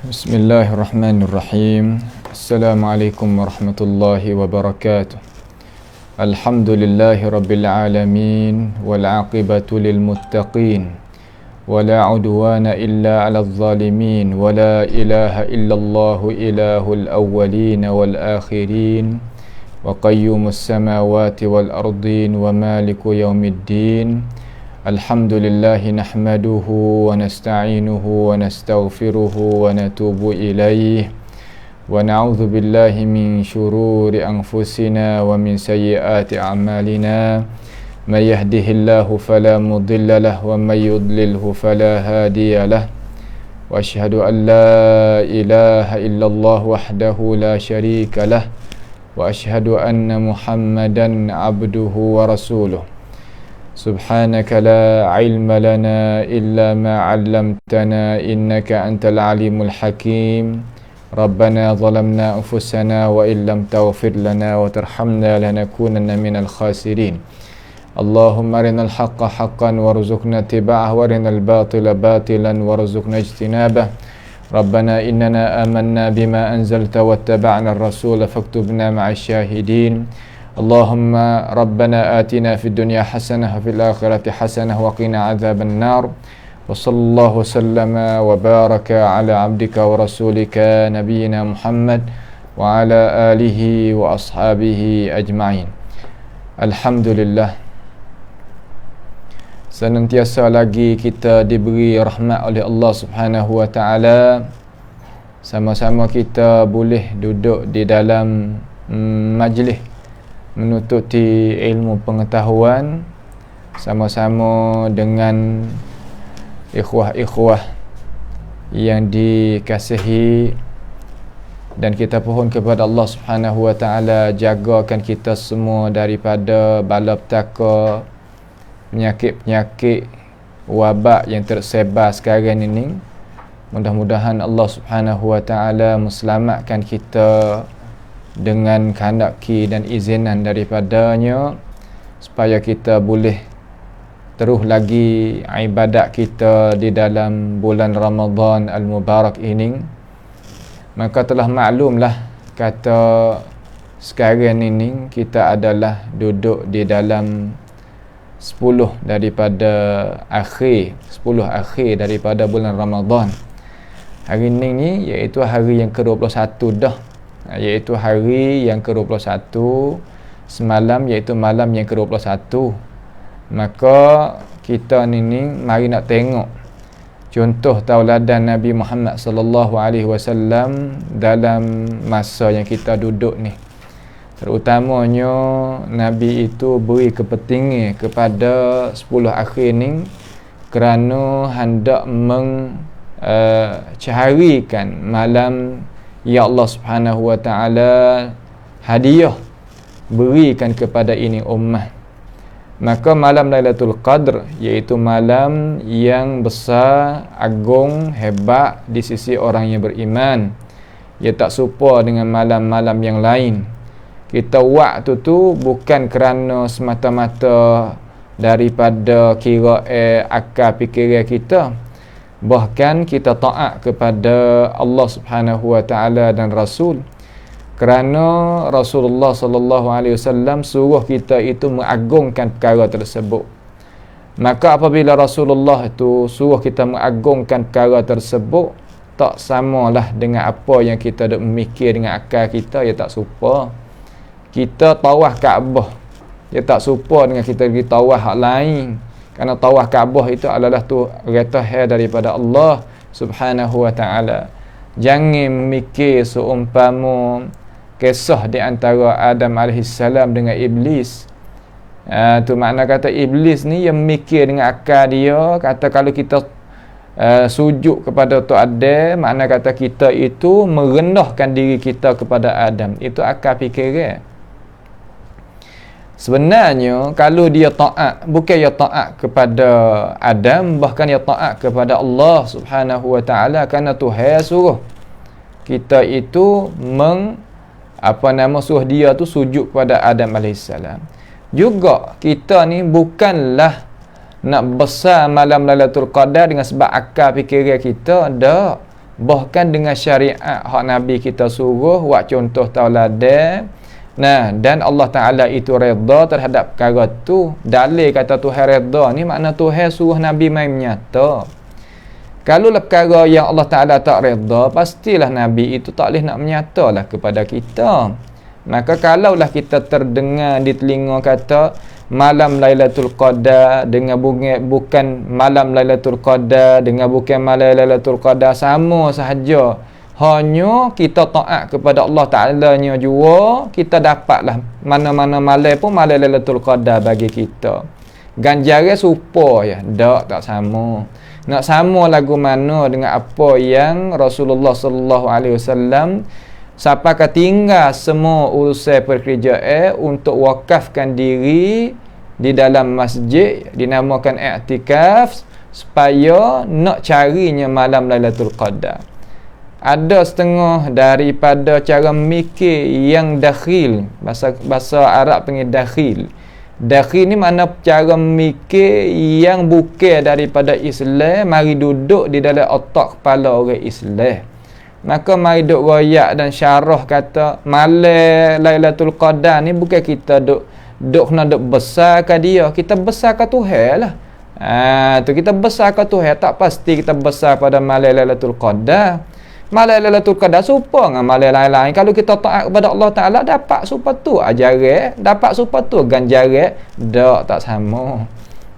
Bismillahirrahmanirrahim. Assalamualaikum warahmatullahi wabarakatuh. Alhamdulillahi rabbil alamin wal aqibatu lil muttaqin wala udwana illa 'alal zalimin wala ilaha illallah ilahul awwalin wal akhirin wa qayyumus samawati wal ardin wa maliku yaumiddin. Alhamdulillahi nahmaduhu wa nasta'inuhu wa nastaghfiruhu wa natubu ilayh wa na'udzu billahi min shururi anfusina wa min sayyiati a'malina may yahdihillahu fala mudilla lahu wa may yudlilhu fala hadiya lahu wa asyhadu an la ilaha illallah wahdahu la syarika lahu wa asyhadu anna Muhammadan abduhu wa rasuluh. Subhanaka la ilma lana illa ma 'allamtana innaka antal alimul hakim. Rabbana zalamna anfusana wa illam taghfir lana wa tarhamna lanakunanna minal khasirin. Allahumma arinal haqqa haqqan warzuqna ittiba'ah wa arinal batila batilan warzuqna ijtinabah. Rabbana innana amanna bima anzalta wattaba'na ar-rasula faktubna ma'asy syahidin. Allahumma rabbana atina fid dunya hasanah wa fil akhirati hasanah wa qina adzaban nar. Wa sallallahu sallama wa baraka ala abdika wa rasulika nabiyyina Muhammad wa ala alihi wa ashabihi ajma'in. Alhamdulillah, senantiasa lagi kita diberi rahmat oleh Allah Subhanahu wa taala. Sama-sama kita boleh duduk di dalam majlis menututi ilmu pengetahuan sama-sama dengan ikhwah-ikhwah yang dikasihi, dan kita pohon kepada Allah Subhanahu wa taala jagakan kita semua daripada bala petaka, penyakit-penyakit, wabak yang tersebar sekarang ini. Mudah-mudahan Allah Subhanahu wa taala meselamatkan kita dengan kehendaki dan izinan daripadanya, supaya kita boleh terus lagi ibadat kita di dalam bulan Ramadan al-Mubarak ini. Maka telah maklumlah kata sekarang ini kita adalah duduk di dalam 10 daripada akhir, 10 akhir daripada bulan Ramadan. Hari ini iaitu hari yang ke-21 dah, iaitu hari yang ke-21, semalam iaitu malam yang ke-21. Maka kita ni mari nak tengok contoh tauladan Nabi Muhammad sallallahu alaihi wasallam dalam masa yang kita duduk ni. Terutamanya Nabi itu beri kepentingan kepada 10 akhir ni kerana hendak mencarikan malam ya Allah Subhanahu wa taala hadiah berikan kepada ini ummah. Maka malam Lailatul Qadr iaitu malam yang besar, agung, hebat di sisi orang yang beriman. Ia tak serupa dengan malam-malam yang lain. Kita waktu tu bukan kerana semata-mata daripada kira akal fikiran kita, bahkan kita taat kepada Allah Subhanahu wa taala dan Rasul, kerana Rasulullah sallallahu alaihi wasallam suruh kita itu mengagungkan perkara tersebut. Maka apabila Rasulullah itu suruh kita mengagungkan perkara tersebut, tak samalah dengan apa yang kita duk memikir dengan akal kita, ya tak serupa. Kita tawaf Kaabah, ya tak serupa dengan kita pergi tawaf hak lain. Kerana tawaf Kaabah itu adalah tu retah daripada Allah Subhanahu wa taala. Jangan memikir seumpama kisah di antara Adam AS dengan Iblis. Tu makna kata Iblis ni yang memikir dengan akal dia, kata kalau kita sujud kepada Tok Adam, makna kata kita itu merendahkan diri kita kepada Adam. Itu akal fikiran. Sebenarnya kalau dia taat, bukan dia taat kepada Adam, bahkan dia taat kepada Allah Subhanahu wa taala, kerana Tuhan suruh kita itu suruh dia tu sujud kepada Adam AS. Juga kita ni bukanlah nak besar malam Lailatul Qadar dengan sebab akal fikiran kita, dak. bahkan dengan syariat hak Nabi kita suruh buat contoh tauladan. Nah, dan Allah Ta'ala itu redha terhadap perkara tu. Dalil kata Tuhan redha ni makna Tuhan suruh Nabi main menyata. Kalau lah perkara yang Allah Ta'ala tak redha, pastilah Nabi itu tak boleh nak menyatalah kepada kita. Maka kalaulah kita terdengar di telinga kata malam Lailatul Qadar dengan bukan malam Lailatul Qadar dengan bukan malam Lailatul Qadar sama sahaja. Hanya kita taat kepada Allah Ta'ala-nya jua, kita dapatlah mana-mana malam pun malam Lailatul Qadar bagi kita. Ganjaran serupa ya, tak sama. Nak sama lagu mana dengan apa yang Rasulullah sallallahu alaihi wasallam sampai ke tinggal semua urusan pekerjaan untuk wakafkan diri di dalam masjid dinamakan i'tikaf supaya nak carinya malam Lailatul Qadar. Ada setengah daripada cara mikir yang dakhil, bahasa Arab panggil dakhil. Dakhil ni mana cara mikir yang bukan daripada Islam, mari duduk di dalam otak kepala orang Islam. Maka mari duk royak dan syarah kata malam Lailatul Qadar ni bukan kita duk kena duk besarkan dia, kita besarkan Tuhan lah. Tu kita besarkan Tuhan, tak pasti kita besar pada malam Lailatul Qadar. Malam Lailatul Qadar serupa dengan malam lain-lain. Kalau kita taat kepada Allah Ta'ala, dapat serupa tu ajaran, dapat serupa tu ganjaran. Tak sama.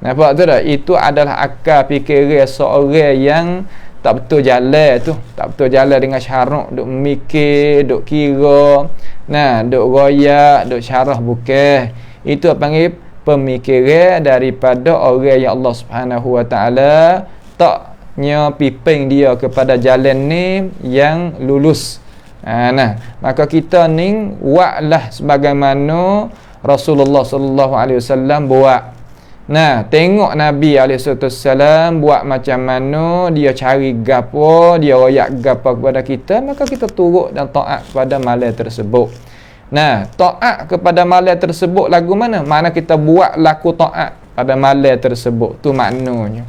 Nampak tu dah? Itu adalah akal fikiran seorang yang tak betul jalan tu. Tak betul jalan dengan syarak, duk mikir, duk kira, duk royak, duk syarah bukan. Itu panggil pemikiran daripada orang yang Allah Subhanahu Wa Ta'ala tak piping dia kepada jalan ni yang lulus. Maka kita ni buatlah sebagaimana Rasulullah sallallahu alaihi wasallam buat. Tengok Nabi alaihi wasallam buat macam mana, dia cari gapo, dia royak gapo kepada kita, maka kita turut dan taat kepada malam tersebut. Taat kepada malam tersebut lagu mana? Mana kita buat laku taat pada malam tersebut. Tu maknanya.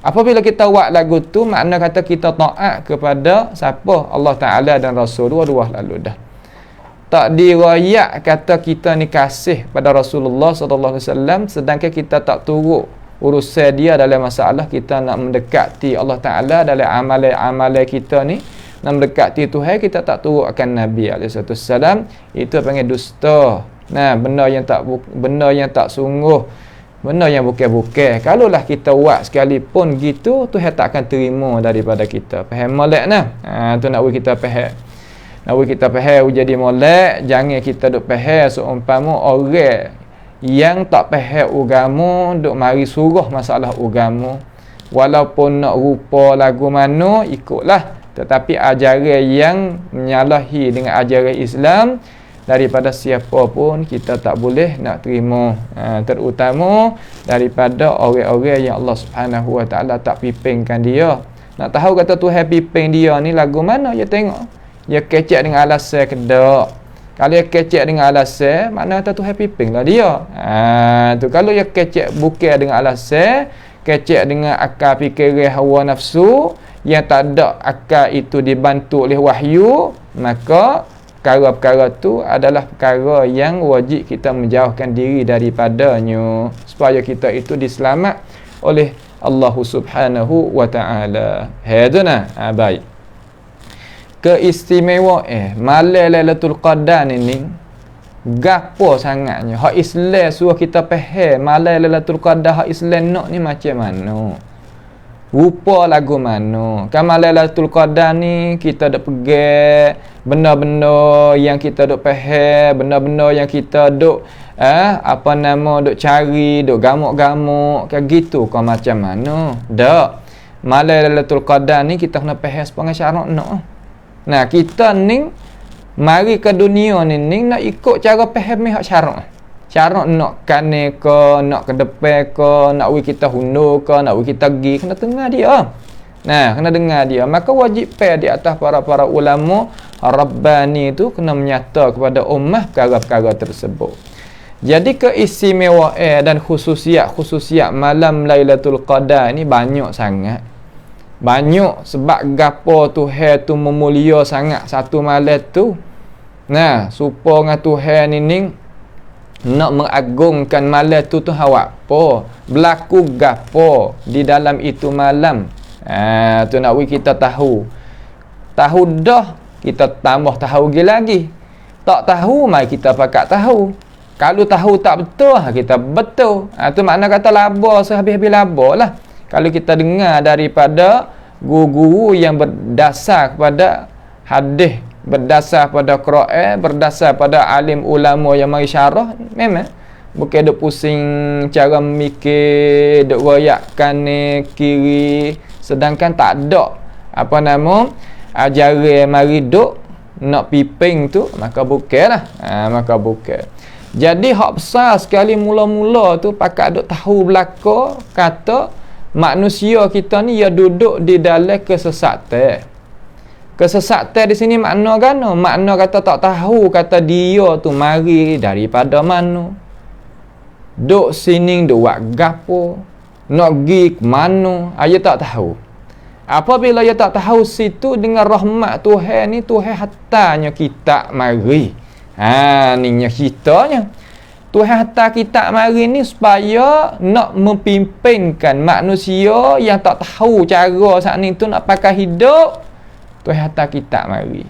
Apabila kita buat lagu tu, makna kata kita taat kepada siapa? Allah Ta'ala dan Rasul. Dua-dua lalu dah. Tak dirayak kata kita ni kasih pada Rasulullah SAW, sedangkan kita tak turut urusan dia dalam masalah kita nak mendekati Allah Ta'ala dalam amalan-amalan kita ni, nak mendekati Tuhan, kita tak turut akan Nabi SAW. Itu panggil dusta. Benda yang tak sungguh, benda yang bukan-bukan. Kalaulah kita buat sekalipun gitu, Tuhan tak akan terima daripada kita. Faham molek tu nak kita faham. Nak kita faham jadi molek, jangan kita duk faham seumpama orang yang tak faham agama duk mari suruh masalah agama. Walaupun nak rupa lagu mana, ikutlah. Tetapi ajaran yang menyalahi dengan ajaran Islam daripada siapa pun kita tak boleh nak terima, terutama daripada orang-orang yang Allah Subhanahu Wa Ta'ala tak pipingkan dia. Nak tahu kata Tuhan piping dia ni lagu mana, ya tengok dia kecek dengan alasan kedak. Kalau dia kecek dengan alasan, makna kata Tuhan piping lah dia. Tu kalau dia kecek bukan dengan alasan, kecek dengan akal fikiran hawa nafsu yang tak ada akal itu dibantu oleh wahyu, maka perkara-perkara tu adalah perkara yang wajib kita menjauhkan diri daripadanya supaya kita itu diselamat oleh Allah Subhanahu Wa Ta'ala. Baik. Keistimewaan malam Lailatul Qadar ni gapo sangatnya. Hak Islam suruh kita faham malam Lailatul Qadar hak Islam nak ni macam mana, rupa lagu mana. Kan malam Lailatul Qadar ni kita dak pegang benda-benda yang kita duk faham, benda-benda yang kita duk duk cari, duk gamuk-gamuk kayak gitu kau macam mana. Dak. Malam Lailatul Qadar ni kita kena faham sepanjang syarat nak. Kita ni mari ke dunia ni nak ikut cara faham hak syarat. Syarat nak kane ke, nak ke depan ke, nak kita hundur ke, nak kita pergi, kena dengar dia. Kena dengar dia. Maka wajib di atas para ulama Rabbani tu kena menyata kepada ummah perkara-perkara tersebut. Jadi keistimewaan dan khususiat malam Lailatul Qadar ni banyak sangat. Banyak sebab gapo Tuhan tu memulia sangat satu malam tu. Nah, supaya dengan Tuhan ini nak mengagungkan malam tu awak apa? Berlaku gapo di dalam itu malam. Tu nak kita tahu. Tahu dah, kita tambah tahu lagi. Tak tahu, mari kita pakat tahu. Kalau tahu tak betul, kita betul. Tu makna kata laba sehabis-habis laba lah. Kalau kita dengar daripada guru-guru yang berdasar kepada hadis, berdasar pada Quran, berdasar pada alim ulama yang mari syarah, memang bukan duk pusing cara mikir, duk royak kanan kiri, sedangkan tak ada apa nama ajaran mari duk nak piping tu, maka bukanlah. Maka bukan. Jadi hak besar sekali mula-mula tu pakat duk tahu belaka kata manusia kita ni ya duduk di dalam kesesatan. Kesesatan di sini makna kan? Makna kata tak tahu kata dia tu mari daripada mana. Duk sini duk buat gapo, nak pergi ke mana, dia tak tahu. Apabila dia tak tahu situ dengan rahmat Tuhan ni, Tuhan hatanya kita mari. Ni ceritanya. Tuhan hantar kita mari ni supaya nak mempimpinkan manusia yang tak tahu cara saat ni tu nak pakai hidup. Tuhan hantar kita mari.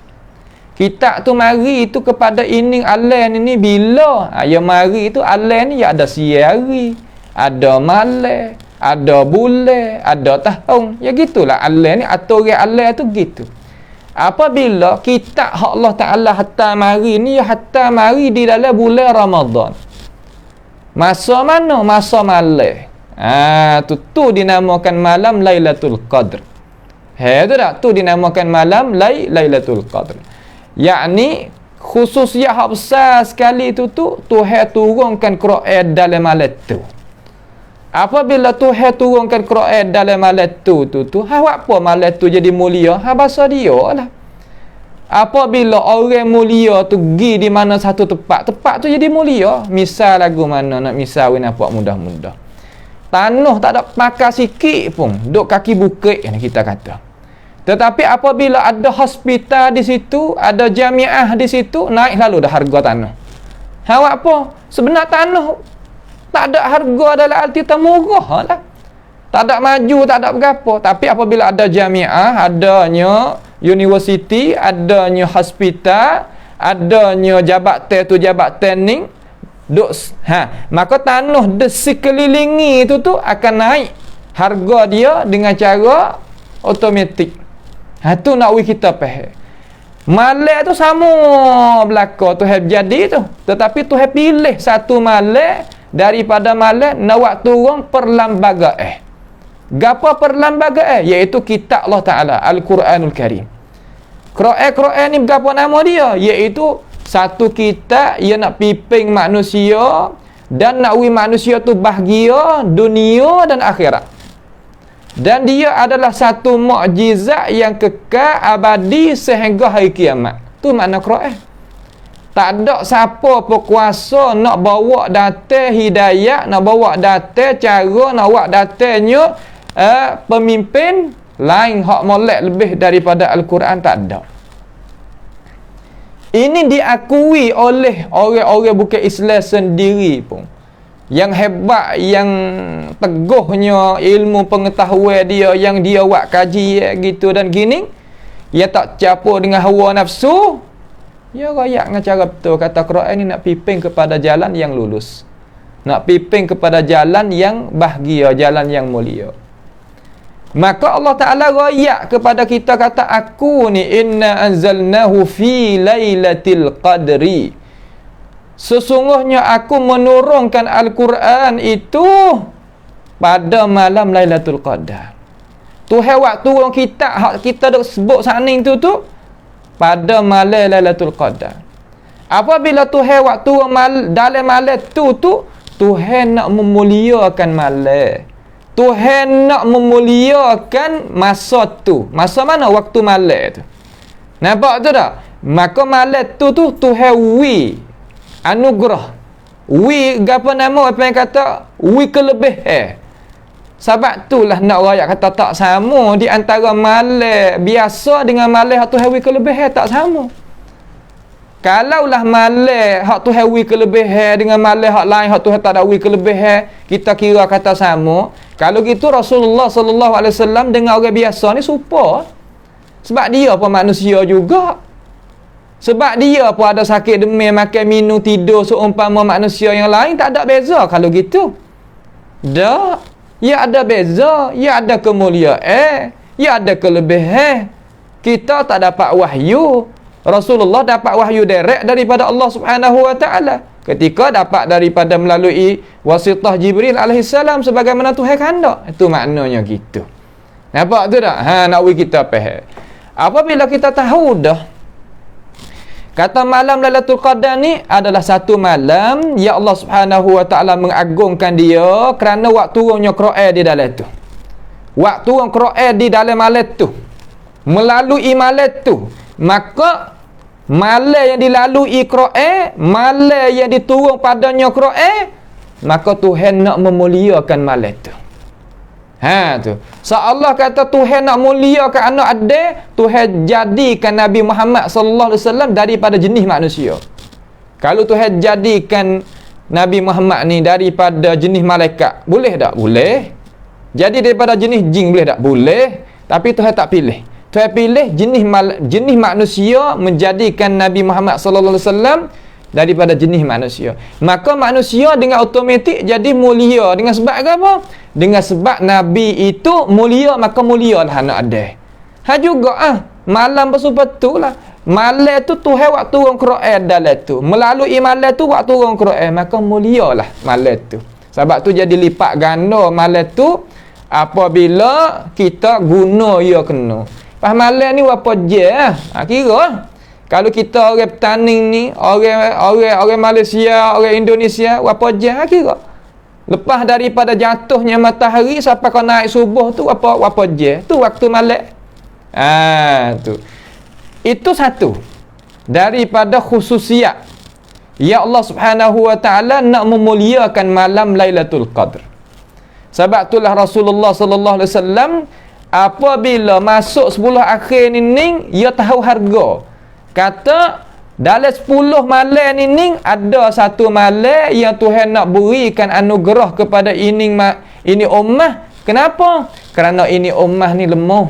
Kita tu mari tu kepada ini alam ni bila? Ya mari tu alam ni ya ada siang, ada malam, ada bulan, ada tahun. Ya gitulah alam ni, aturan alam tu gitu. Apabila kita Allah Ta'ala hantar mari ni, ya hantar mari di dalam bulan Ramadan. Masa mana? Masa malam. Tu dinamakan malam Lailatul Qadr. Tu dah, tu dinamakan malam Lailatul Qadr. Yakni khususnya hak besar sekali tu Tuhan turunkan Quran dalam malam tu. Apabila Tuhan turunkan Quran dalam malam tu apa malam tu jadi mulia? Bahasa dia lah. Apabila orang mulia tu pergi di mana satu tempat tu jadi mulia. Misal lagu mana nak misal nampak mudah-mudah. Tanah tak ada pakar sikit pun, duk kaki bukit yang kita kata. Tetapi apabila ada hospital di situ, ada jamiah di situ, naik lalu dah harga tanah. Awak apa? Sebenar tanah tak ada harga dalam arti murah lah. Tak ada maju, tak ada berapa. Tapi apabila ada jamiah, adanya universiti, adanya hospital, adanya jabatan ni, maka tanah di sekelilingi itu akan naik harga dia dengan cara automatik. Tu nak kita faham. Malam tu sama belaka Tuhan jadi tu. Tetapi Tuhan pilih satu malam daripada malam nak buat turun perlembagaan. Gapa perlembagaan? Iaitu kitab Allah Ta'ala, Al-Quranul Karim. Quran ni berapa nama dia? Iaitu satu kitab yang nak piping manusia dan nak wi manusia tu bahagia dunia dan akhirat. Dan dia adalah satu mukjizat yang kekal abadi sehingga hari kiamat. Tu makna Quran. Tak ada siapa berkuasa nak bawa datang hidayah, nak bawa datang cara, nak bawa datangnya pemimpin lain hak molek lebih daripada Al-Quran, tak ada. Ini diakui oleh orang-orang bukan Islam sendiri pun. Yang hebat, yang teguhnya ilmu pengetahuan dia, yang dia buat kaji gitu dan gini, dia tak campur dengan hawa nafsu. Dia rakyat dengan cara betul. Kata Quran ni nak piping kepada jalan yang lulus, nak piping kepada jalan yang bahagia, jalan yang mulia. Maka Allah Ta'ala rayak kepada kita, kata aku ni inna anzalnahu fi lailatul qadri, sesungguhnya aku menurunkan Al-Quran itu pada malam Lailatul Qadar. Tuhan waktu turun kitab hak kita duk sebut saning tu pada malam Lailatul Qadar. Apabila Tuhan waktu turun dalam malam tu Tuhan nak memuliakan malam. Tuhan nak memuliakan masa tu. Masa mana? Waktu malam tu. Nampak tu tak? Maka malam tu Tuhan anugerah. Apa nama? Apa yang kata? Kelebihan. Sebab itulah nak rakyat kata tak sama di antara malam biasa dengan malam hak Tuhan kelebihan tak sama. Kalaulah malam hak Tuhan kelebihan dengan malam hak lain hak Tuhan tak ada kelebihan, kita kira kata sama. Kalau gitu Rasulullah sallallahu alaihi wasallam dengan orang biasa ni serupa. Sebab dia pun manusia juga. Sebab dia pun ada sakit demam, makan minum, tidur seumpama manusia yang lain, tak ada beza kalau gitu. Dak, ya ada beza, ya ada kemuliaan, ya ada kelebihan. Kita tak dapat wahyu. Rasulullah dapat wahyu direct daripada Allah Subhanahu wa taala. Ketika dapat daripada melalui wasitah Jibril alaihissalam sebagaimana Tuhan kehendak. Itu maknanya gitu. Nampak tu tak? Nak kita faham. Apabila kita tahu dah kata malam Lailatul Qadar ni adalah satu malam ya Allah Subhanahu wa taala mengagungkan dia kerana waktu turunnya Quran di dalam tu. Waktu turun Quran di dalam malam tu. Melalui malam tu, maka malam yang dilalui Quran, malam yang diturun padanya Quran, maka Tuhan nak memuliakan malam tu. Tu. So Allah kata Tuhan nak muliakan anak ada, Tuhan jadikan Nabi Muhammad sallallahu alaihi wasallam daripada jenis manusia. Kalau Tuhan jadikan Nabi Muhammad ni daripada jenis malaikat, boleh tak? Boleh. Jadi daripada jenis jin boleh tak? Boleh. Tapi Tuhan tak pilih. Tuhan pilih jenis manusia menjadikan Nabi Muhammad sallallahu alaihi wasallam daripada jenis manusia. Maka manusia dengan automatik jadi mulia dengan sebab apa? Dengan sebab Nabi itu mulia, maka mulialah anak ada. Juga malam betul-betullah. Malam tu Tuhan waktu turun Quran dalam tu. Melalui malam tu waktu turun Quran, maka mulialah malam tu. Sebab tu jadi lipat ganda malam tu apabila kita guna ia kena. Pas malam ni apa je kira kalau kita orang petani ni, orang Malaysia, orang Indonesia, apa je kira. Lepas daripada jatuhnya matahari sampai kau naik subuh tu apa je. Tu waktu malam. Tu. Itu satu daripada khususiat ya Allah Subhanahu wa taala nak memuliakan malam Lailatul Qadar. Sebab itulah Rasulullah sallallahu alaihi wasallam apabila masuk 10 akhir ni ia tahu harga. Kata dalam 10 malam ni ada satu malam yang Tuhan nak berikan anugerah kepada ini ummah. Kenapa? Kerana ini ummah ni lemah.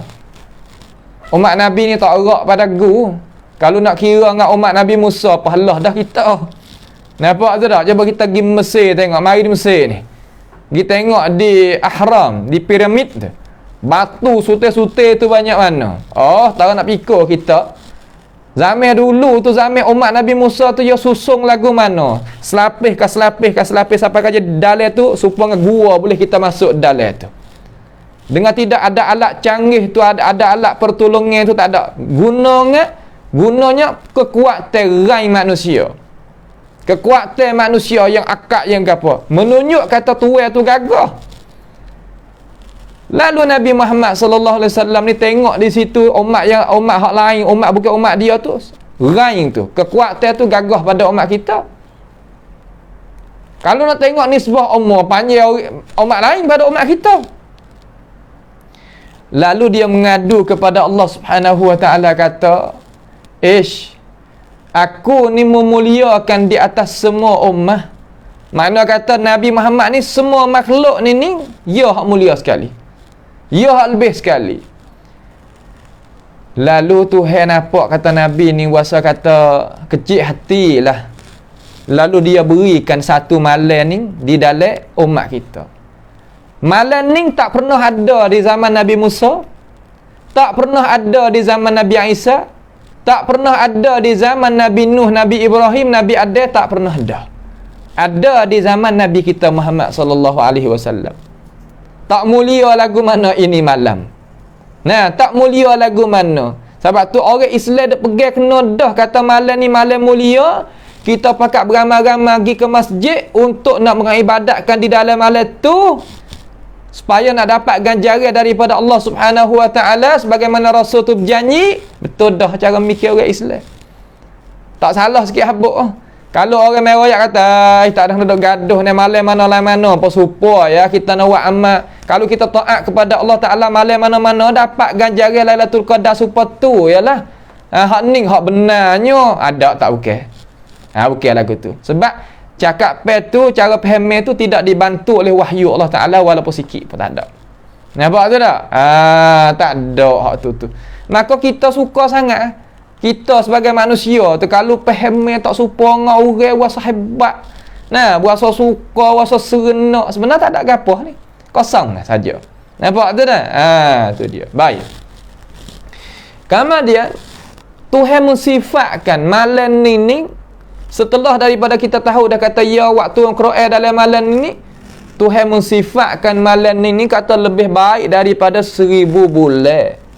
Umat Nabi ni tak erak pada gu. Kalau nak kira dengan umat Nabi Musa, pahala dah kita. Nampak tu tak? Cuba kita pergi Mesir tengok. Mari di Mesir ni. Kita tengok di Ahram, di piramid tu. Batu sute-sute tu banyak mana. Tak nak pikir kita. Zaman dulu tu, zaman umat Nabi Musa tu, dia susung lagu mana? Selapih sampai kaja dalam tu, supaya gua boleh kita masuk dalam tu. Dengan tidak ada alat canggih tu, ada alat pertolongan tu, tak ada. Gunanya kekuatan rai manusia. Kekuatan manusia yang akak yang apa? Menunjuk kata tuai tu gagah. Lalu Nabi Muhammad sallallahu alaihi wasallam ni tengok di situ umat hak lain, umat bukan umat dia tu, raing tu, kekuatan tu gagah pada umat kita. Kalau nak tengok nisbah umur panjang umat lain pada umat kita. Lalu dia mengadu kepada Allah Subhanahu wa taala kata, aku ni memuliakan di atas semua ummah." Makna kata Nabi Muhammad ni semua makhluk ni ya hak mulia sekali. Ya hak lebih sekali. Lalu Tuhan nampak kata Nabi ni wasa kata kecil hatilah. Lalu dia berikan satu malam ni di dalam umat kita. Malam ni tak pernah ada di zaman Nabi Musa, tak pernah ada di zaman Nabi Isa, tak pernah ada di zaman Nabi Nuh, Nabi Ibrahim, Nabi Adam, tak pernah ada. Ada di zaman Nabi kita Muhammad sallallahu alaihi wasallam. Tak mulia lagu mana ini malam. Tak mulia lagu mana. Sebab tu orang Islam dia pegang kena dah kata malam ni malam mulia. Kita pakat beramai-ramai pergi ke masjid untuk nak mengibadatkan di dalam malam tu supaya nak dapat ganjaran daripada Allah Subhanahu wa taala sebagaimana Rasul tu berjanji. Betul dah cara mikir orang Islam. Tak salah sikit habuk. Kalau orang meroyak kata, tak ada duduk gaduh ni malam mana apa supaya ya kita nak buat amal. Kalau kita taat kepada Allah Taala malam mana dapat ganjaran Lailatul Qadar supaya tu yalah. Hak ni hak benarnya ada tak bukan? Bukan lagu tu. Sebab cakap tu, cara faham tu tidak dibantu oleh wahyu Allah Taala walaupun sikit pun tak ada. Nampak tu tak? Tak ada hak tu. Maka kita suka sangat. Kita sebagai manusia tu kalau faham tak suka dengan orang rasa hebat. Nah, rasa suka, rasa serenok. Sebenarnya tak ada gapo ni. Kosong lah saja. Nampak tu dah? Tu dia. Baik. Kemudian Tuhan mensifatkan malam ni setelah daripada kita tahu dah kata ya waktu yang Quran dalam malam ni, Tuhan mensifatkan malam ni kata lebih baik daripada 1000 bulan.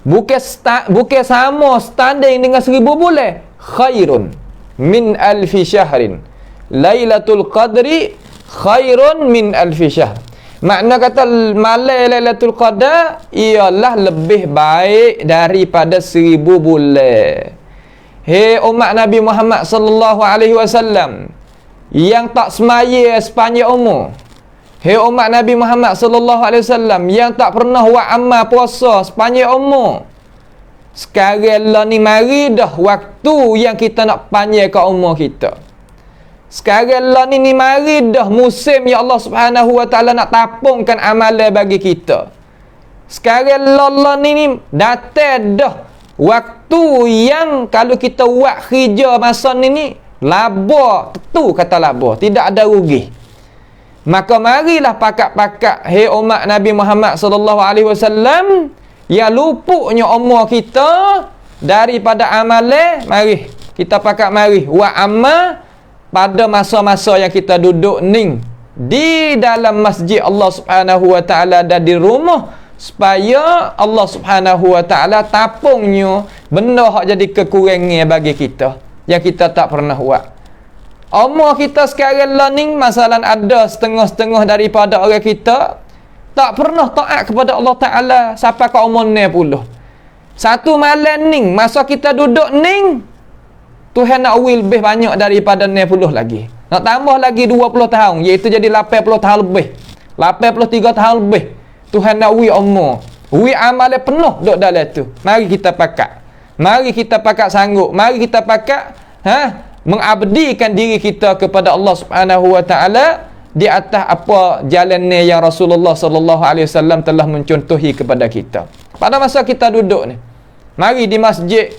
Bukan sama standing dengan 1000 bulan. Khairun min alfi syahrin. Lailatul Qadri khairun min alfi syahr. Makna kata malam Lailatul Qadar ialah lebih baik daripada 1000 bulan. Hei umat Nabi Muhammad sallallahu alaihi wasallam yang tak semaya sepanjang umur. Hei umat Nabi Muhammad sallallahu alaihi wasallam yang tak pernah buat amal puasa sepanjang umur. Sekarang lah ni mari dah waktu yang kita nak panjangkan umur kita. Sekarang lah ni mari dah musim yang Allah Subhanahu wa taala nak tapungkan amalan bagi kita. Sekarang lah ni datang dah waktu yang kalau kita buat kerja masa ni laba, tentu kata laba, tidak ada rugi. Maka marilah pakak-pakak hei umat Nabi Muhammad sallallahu alaihi wasallam yang lupuknya umur kita daripada amalan, mari kita pakak mari buat amal pada masa-masa yang kita duduk ni di dalam masjid Allah Subhanahu wa taala dan di rumah, supaya Allah Subhanahu wa taala tapungnya benda hak jadi kekurangan bagi kita yang kita tak pernah buat. Umur kita sekarang lah ni masalah ada setengah-setengah daripada orang kita tak pernah taat kepada Allah Ta'ala sampai ke umur 60. Satu malam ni masa kita duduk ni Tuhan nak lebih banyak daripada 60 lagi. Nak tambah lagi 20 tahun, iaitu jadi 80 tahun lebih. 83 tahun lebih. Tuhan nak umur. Amal penuh duduk dalam tu. Mari kita pakat. Mari kita pakat sanggup. Mari kita pakat mengabdikan diri kita kepada Allah Subhanahu wa taala di atas apa jalannya yang Rasulullah sallallahu alaihi wasallam telah mencontohi kepada kita. Pada masa kita duduk ni, mari di masjid,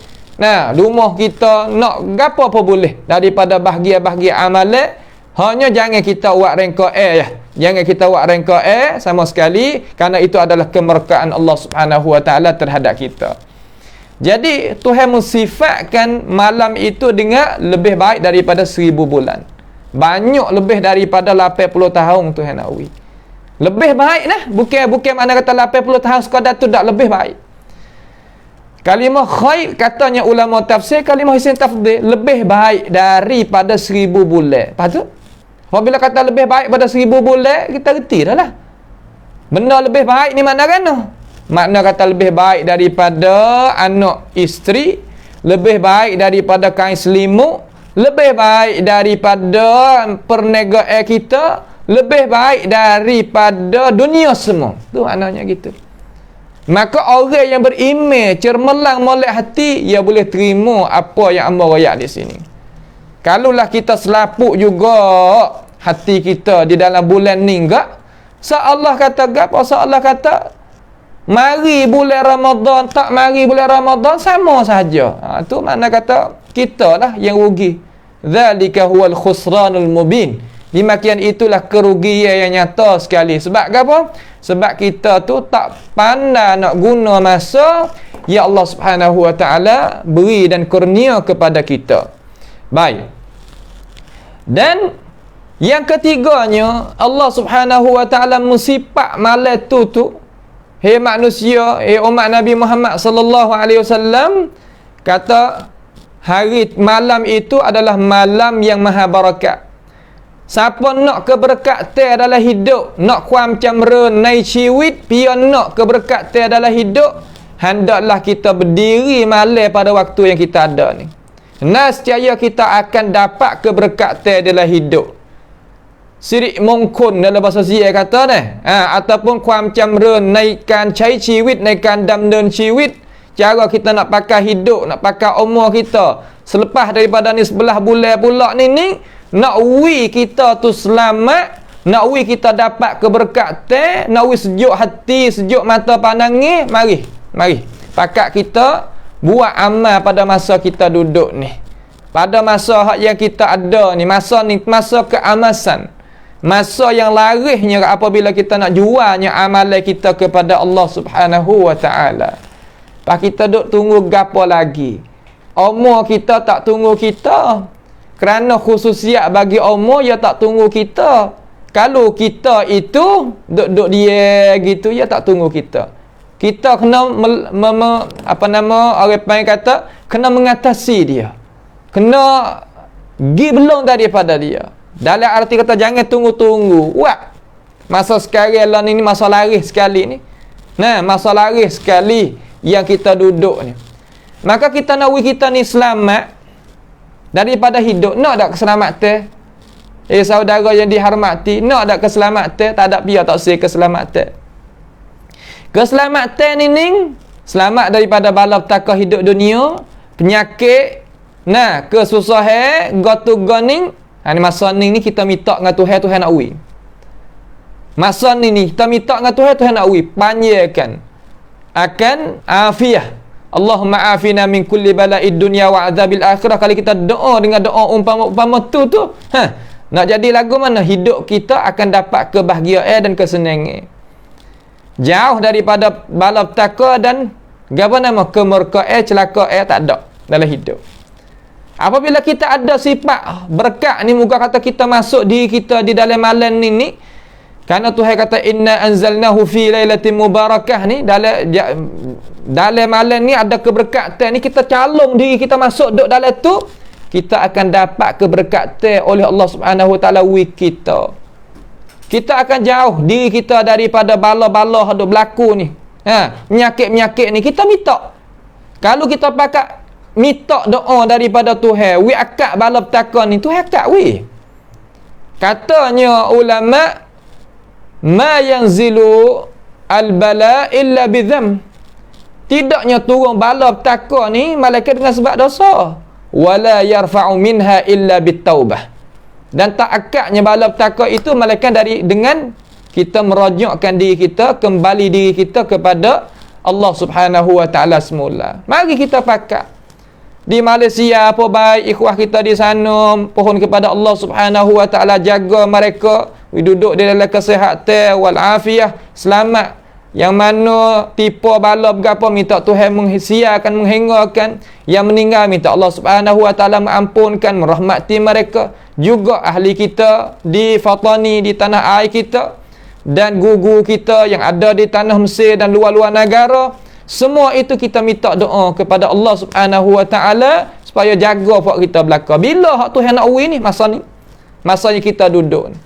rumah kita nak gapo apa boleh daripada bahagian-bahagian amalan, hanya jangan kita buat rengka ya. Jangan kita buat rengka sama sekali, kerana itu adalah kemurkaan Allah Subhanahu wa taala terhadap kita. Jadi Tuhan mensifatkan malam itu dengan lebih baik daripada 1000 bulan. Banyak lebih daripada 80 tahun Tuhan nak beri. Lebih baik lah. Bukan mana kata 80 tahun sekadar tu tak lebih baik. Kalimah khair katanya ulama tafsir, kalimah hisn tafdhil, lebih baik daripada 1000 bulan. Lepas tu apabila kata lebih baik pada 1000 bulan, kita reti dah lah. Benda lebih baik ni makna kan? Makna kata lebih baik daripada anak isteri, lebih baik daripada kain selimut, lebih baik daripada perniagaan kita, lebih baik daripada dunia semua. Tu maknanya gitu. Maka orang yang beriman cermelang molek hati, ia boleh terima apa yang hamba royak di sini. Kalaulah kita selapuk juga hati kita di dalam bulan ni enggak, Allah kata gapo? Allah kata mari bulan Ramadan, tak mari bulan Ramadan sama saja. Tu makna kata kita lah yang rugi. Zalika huwal khusranul mubin. Demikian itulah kerugian yang nyata sekali. Sebab apa? Sebab kita tu tak pandai nak guna masa yang Allah Subhanahu wa taala beri dan kurnia kepada kita. Baik. Dan yang ketiganya, Allah Subhanahu wa taala mensifat malam tu hei manusia, hei umat Nabi Muhammad sallallahu alaihi wasallam, kata hari malam itu adalah malam yang maha barakat. Siapa nak keberkatan dalam hidup, nak kuam camra naik ciwit, pia nak keberkatan dalam hidup, hendaklah kita berdiri malam pada waktu yang kita ada ni. Nescaya kita akan dapat keberkatan dalam hidup. Sirik mongkon dalam bahasa Sia kata ni. Ataupun ความจำเริญในการใช้ชีวิตในการดำเนินชีวิต cara kita nak pakai hidup, nak pakai umur kita selepas daripada ni 11 bulan pula ni nak wi kita tu selamat, nak wi kita dapat keberkatan, nak wi sejuk hati, sejuk mata pandangnya. Mari pakat kita buat amal pada masa kita duduk ni, pada masa yang kita ada ni. Masa ni masa keamasan, masa yang larisnya apabila kita nak jualnya amalan kita kepada Allah Subhanahu wa ta'ala. Pak kita duk tunggu gapo lagi? Umur kita tak tunggu kita. Kerana khususiat bagi umur ya tak tunggu kita. Kalau kita itu duk dia gitu ya tak tunggu kita. Kita kena orang panggil kata kena mengatasi dia. Kena gi belum daripada dia. Dalam arti kata jangan tunggu-tunggu. Wah. Masa sekarang lah ni masa laris sekali ni. Nah, masa laris sekali yang kita duduk ni. Maka kita nak kita ni selamat daripada hidup. Nak tak keselamatan? Saudara yang dihormati, nak tak keselamatan? Tak ada pihak tak say keselamatan. Keselamatan ni selamat daripada bala petaka hidup dunia, penyakit, kesusahan, gotu goning. Ni masa ni kita minta dengan Tuhan nak win. Masa ni kita minta dengan Tuhan nak win, panjangkan akan afiah. Allahumma afina min kulli bala'id dunya wa adzabil akhirah. Kalau kita doa dengan doa umpama tu nak jadi lagu mana hidup kita akan dapat kebahagiaan dan kesenangan. Jauh daripada bala petaka dan kemurkaan, celaka tak ada dalam hidup. Apabila kita ada sifat berkat ni, muka kata kita masuk diri kita di dalam malam ni. Kerana Tuhan kata inna anzalnahu fi lailatin mubarakah ni, dalam malam ni ada keberkatan ni. Kita calung diri kita masuk duk dalam tu, kita akan dapat keberkatan oleh Allah Subhanahu wa taala kita. Kita akan jauh diri kita daripada bala-bala yang berlaku ni. Penyakit-penyakit ni kita minta. Kalau kita pakat minta doa daripada Tuhan, wi akak bala petaka ni, Tuhan akak wi. Katanya ulama, ma yanzilu al-bala illa bidham. Tidaknya turun bala petaka ni malaikat dengan sebab dosa. Wala yarfa'u minha illa bitaubah. Dan tak akadnya bala petaka itu malaikat dengan kita merajukkan diri kita, kembali diri kita kepada Allah Subhanahu wa taala semula. Mari kita pakat. Di Malaysia apa baik ikhwah kita di sana, pohon kepada Allah Subhanahu wa taala, jaga mereka duduk di dalam kesihatan wal afiah, selamat. Yang mana tipu bala berapa minta Tuhan menghisiakan, menghingakan. Yang meninggal minta Allah Subhanahu wa taala mengampunkan, merahmati mereka. Juga ahli kita di Fatani, di tanah air kita, dan guru kita yang ada di tanah Mesir dan luar-luar negara. Semua itu kita minta doa kepada Allah Subhanahu wa taala supaya jaga pak kita belaka. Bila hak Tuhan nak win ni masa ni? Masanya kita duduk ni.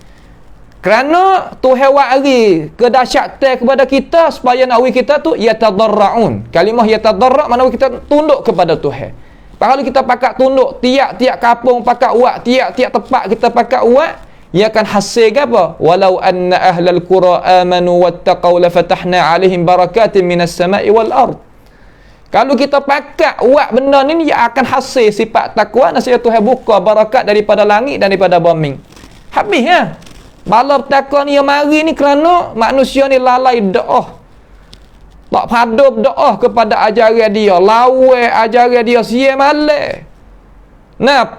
Kerana Tuhan wari kedahsyatan kepada kita supaya nak win kita tu yatadarraun. Kalimah yatadarra makna kita tunduk kepada Tuhan. Kalau kita pakat tunduk tiap-tiap kampung pakat uat, tiap-tiap tempat kita pakat uat, ia akan hasil apa? Walau anna ahlal qura amanu wattaqau lafatahna alaihim barakatin minas sama'i wal ard. Kalau kita pakat uat benda ni, ia akan hasil sifat takwa, nasihat Tuhan buka barakat daripada langit dan daripada bumi. Habis ya. Bala petaka ni yang mari ni kerana manusia ni lalai doa. Tak padup doa kepada ajaran dia, lawan ajaran dia sia malam.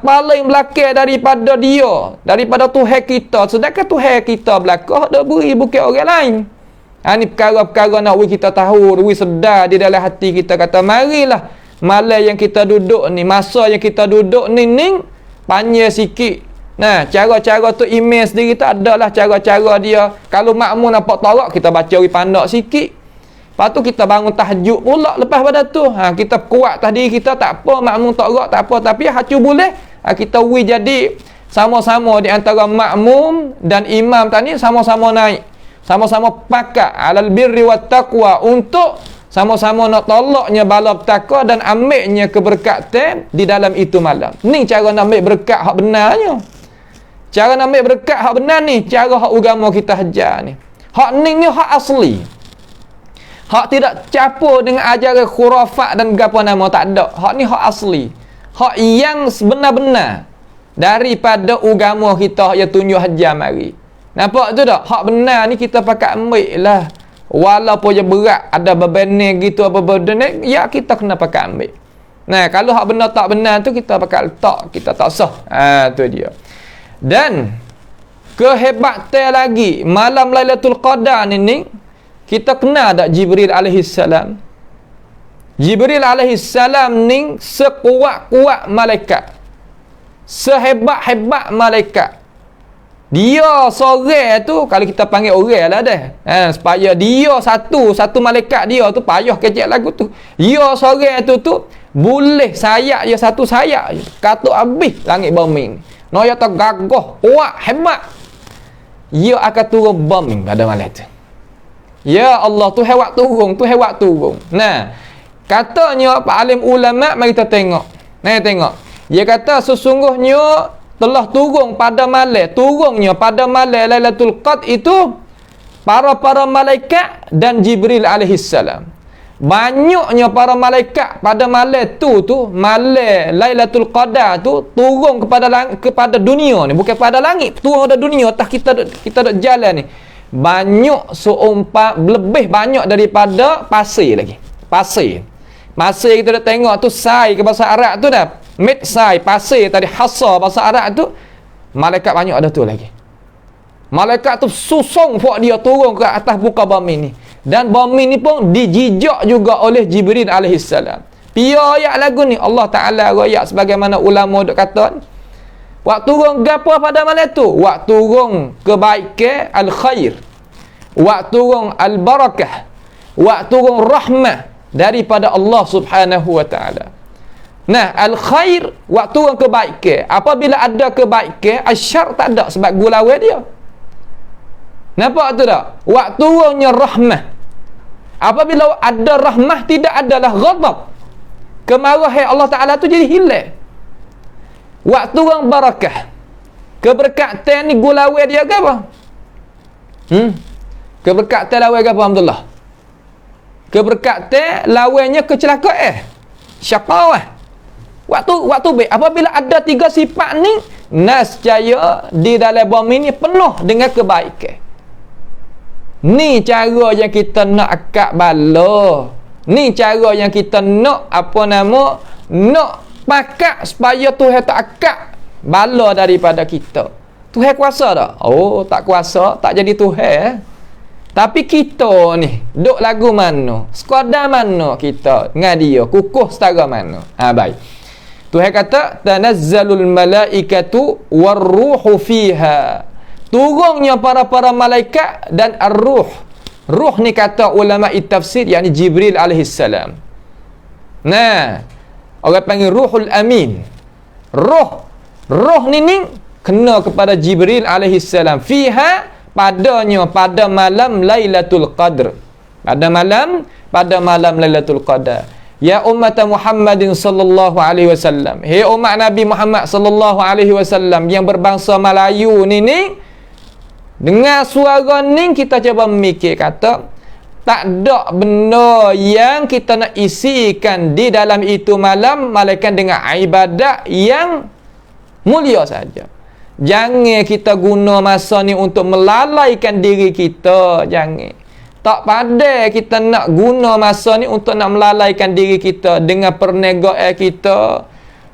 Paling belakang daripada dia, daripada Tuhan kita. Sedangkan Tuhan kita belakang dak beri bukan orang lain. Ni perkara-perkara nak kita tahu, sedar di dalam hati kita, kata marilah malam yang kita duduk ni, masa yang kita duduk ni panjang sikit. Cara-cara tu email sendiri tu adalah cara-cara dia. Kalau makmum nampak tarak, kita baca pandak sikit. Lepas tu kita bangun tahajud pula lepas pada tu. Kita kuat tadi kita tak apa, makmum tarak tak apa, tapi hacu boleh. Kita jadi sama-sama di antara makmum dan imam tadi sama-sama naik. Sama-sama pakat alal birri wat taqwa untuk Sama-sama nak tolaknya bala petaka dan ambilnya keberkatan di dalam itu malam. Ni cara nak ambil berkat hak benarnya. Cara nak ambil berkat hak benar ni, cara hak agama kita ajar ni. Hak ni hak asli. Hak tidak campur dengan ajaran khurafat dan gapo nama, tak ada. Hak ni hak asli. Hak yang benar-benar daripada agama kita yang tunjuk ajar mari. Nampak tu tak? Hak benar ni kita pakai ambil lah. Walaupun je berat, ada bebenih gitu apa bebenih, ya kita kena pakai ambil. Nah, kalau hak benar tak benar tu kita pakai letak, kita tak sah. Tu dia. Dan kehebatan lagi malam Lailatul Qadar ni kita kenal tak Jibril alaihi salam? Jibril alaihi salam ni sekuat-kuat malaikat, sehebat-hebat malaikat. Dia seorang tu, kalau kita panggil orang lah dah, supaya dia satu malaikat dia tu payah kecek lagu tu. Dia seorang tu boleh sayap dia satu sayap je, katuk habis langit bumi ni. Noya tak gagah, kuat, hebat. Dia akan turun bumi pada malam tu. Ya Allah, tu hebat turun. Nah, katanya Pak Alim ulama, mari kita tengok. Tengok. Dia kata sesungguhnya telah turunnya pada malam Lailatul Qadar itu para malaikat dan Jibril alaihi salam. Banyaknya para malaikat pada malam tu malam Lailatul Qadar tu turun kepada dunia ni, bukan pada langit, turun pada dunia atas kita dok jalan ni. Banyak lebih banyak daripada pasir lagi. Pasir kita dah tengok tu sai ke bahasa Arab tu dah. Sai, pasir tadi, hasa bahasa Arab tu, malaikat banyak ada tu lagi. Malaikat tu susung buat dia turun ke atas muka bumi ni. Dan bumi ni pun dijijak juga oleh Jibril alaihi salam. Pia ayat lagu ni Allah Taala royak sebagaimana ulama dok kata. Waktu turun gapo pada malam tu? Waktu turun kebaikan al-khair. Waktu turun al-barakah. Waktu turun rahmah daripada Allah Subhanahu wa taala. Nah, al-khair waktu orang kebaikan. Apabila ada kebaikan, asyar tak ada sebab gulawai dia. Nampak tu tak? Waktu orangnya rahmah. Apabila ada rahmah, tidak adalah ghadab. Kemarahan Allah Ta'ala tu jadi hilang. Waktu orang barakah. Keberkatan ni gulawai dia ke apa? Keberkatan lawai ke apa, Alhamdulillah? Keberkatan lawainya kecelakaan. Syaqawah. Waktu baik. Apabila ada tiga sifat ni, nascaya di dalam bumi ni penuh dengan kebaikan. Ni cara yang kita nak akak bala. Ni cara yang kita nak nak pakat supaya Tuhan tak akak bala daripada kita. Tuhan kuasa tak? Oh, tak kuasa, tak jadi Tuhan. Tapi kita ni duk lagu mana? Sekadar mana kita dengan dia? Kukuh setara mana? Baik. Tuhan kata tanazzalul malaikatu warruhu fiha. Turunnya para malaikat dan ar-ruh. Ruh ni kata ulama tafsir yakni Jibril alaihi salam. Nah, orang panggil Ruhul Amin. Ruh ni kena kepada Jibril alaihi salam. Fiha padanya pada malam Lailatul Qadar. Pada malam Lailatul Qadar. Ya umat Muhammadin sallallahu alaihi wasallam. Hei umat Nabi Muhammad sallallahu alaihi wasallam yang berbangsa Melayu ni dengar suara ni kita cuba memikir kata tak ada benda yang kita nak isikan di dalam itu malam melainkan dengan ibadat yang mulia saja. Jangan kita guna masa ni untuk melalaikan diri kita, jangan. Tak pandai kita nak guna masa ni untuk nak melalaikan diri kita dengan perniagaan kita,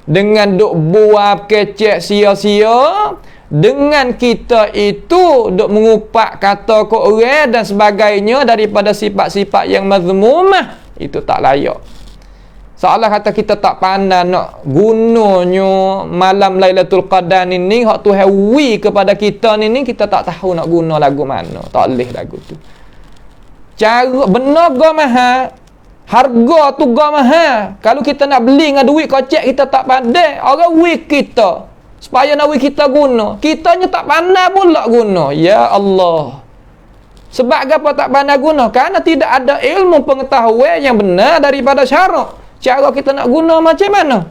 dengan duk buat kecek sia-sia, dengan kita itu duk mengupak kata ke orang dan sebagainya daripada sifat-sifat yang mazmumah, itu tak layak. Seolah kata kita tak pandai nak gunanya malam Lailatul Qadar ni hak Tuhan wi kepada kita ni kita tak tahu nak guna lagu mana, tak leh lagu tu. Cara benar ga mahal, harga tu ga mahal. Kalau kita nak beli dengan duit kocek kita tak pandai, orang wik kita supaya nak wik kita guna, kitanya tak pandai pula guna. Ya Allah, Sebab apa tak pandai guna? Kerana tidak ada ilmu pengetahuan yang benar daripada syarak. Cara kita nak guna macam mana?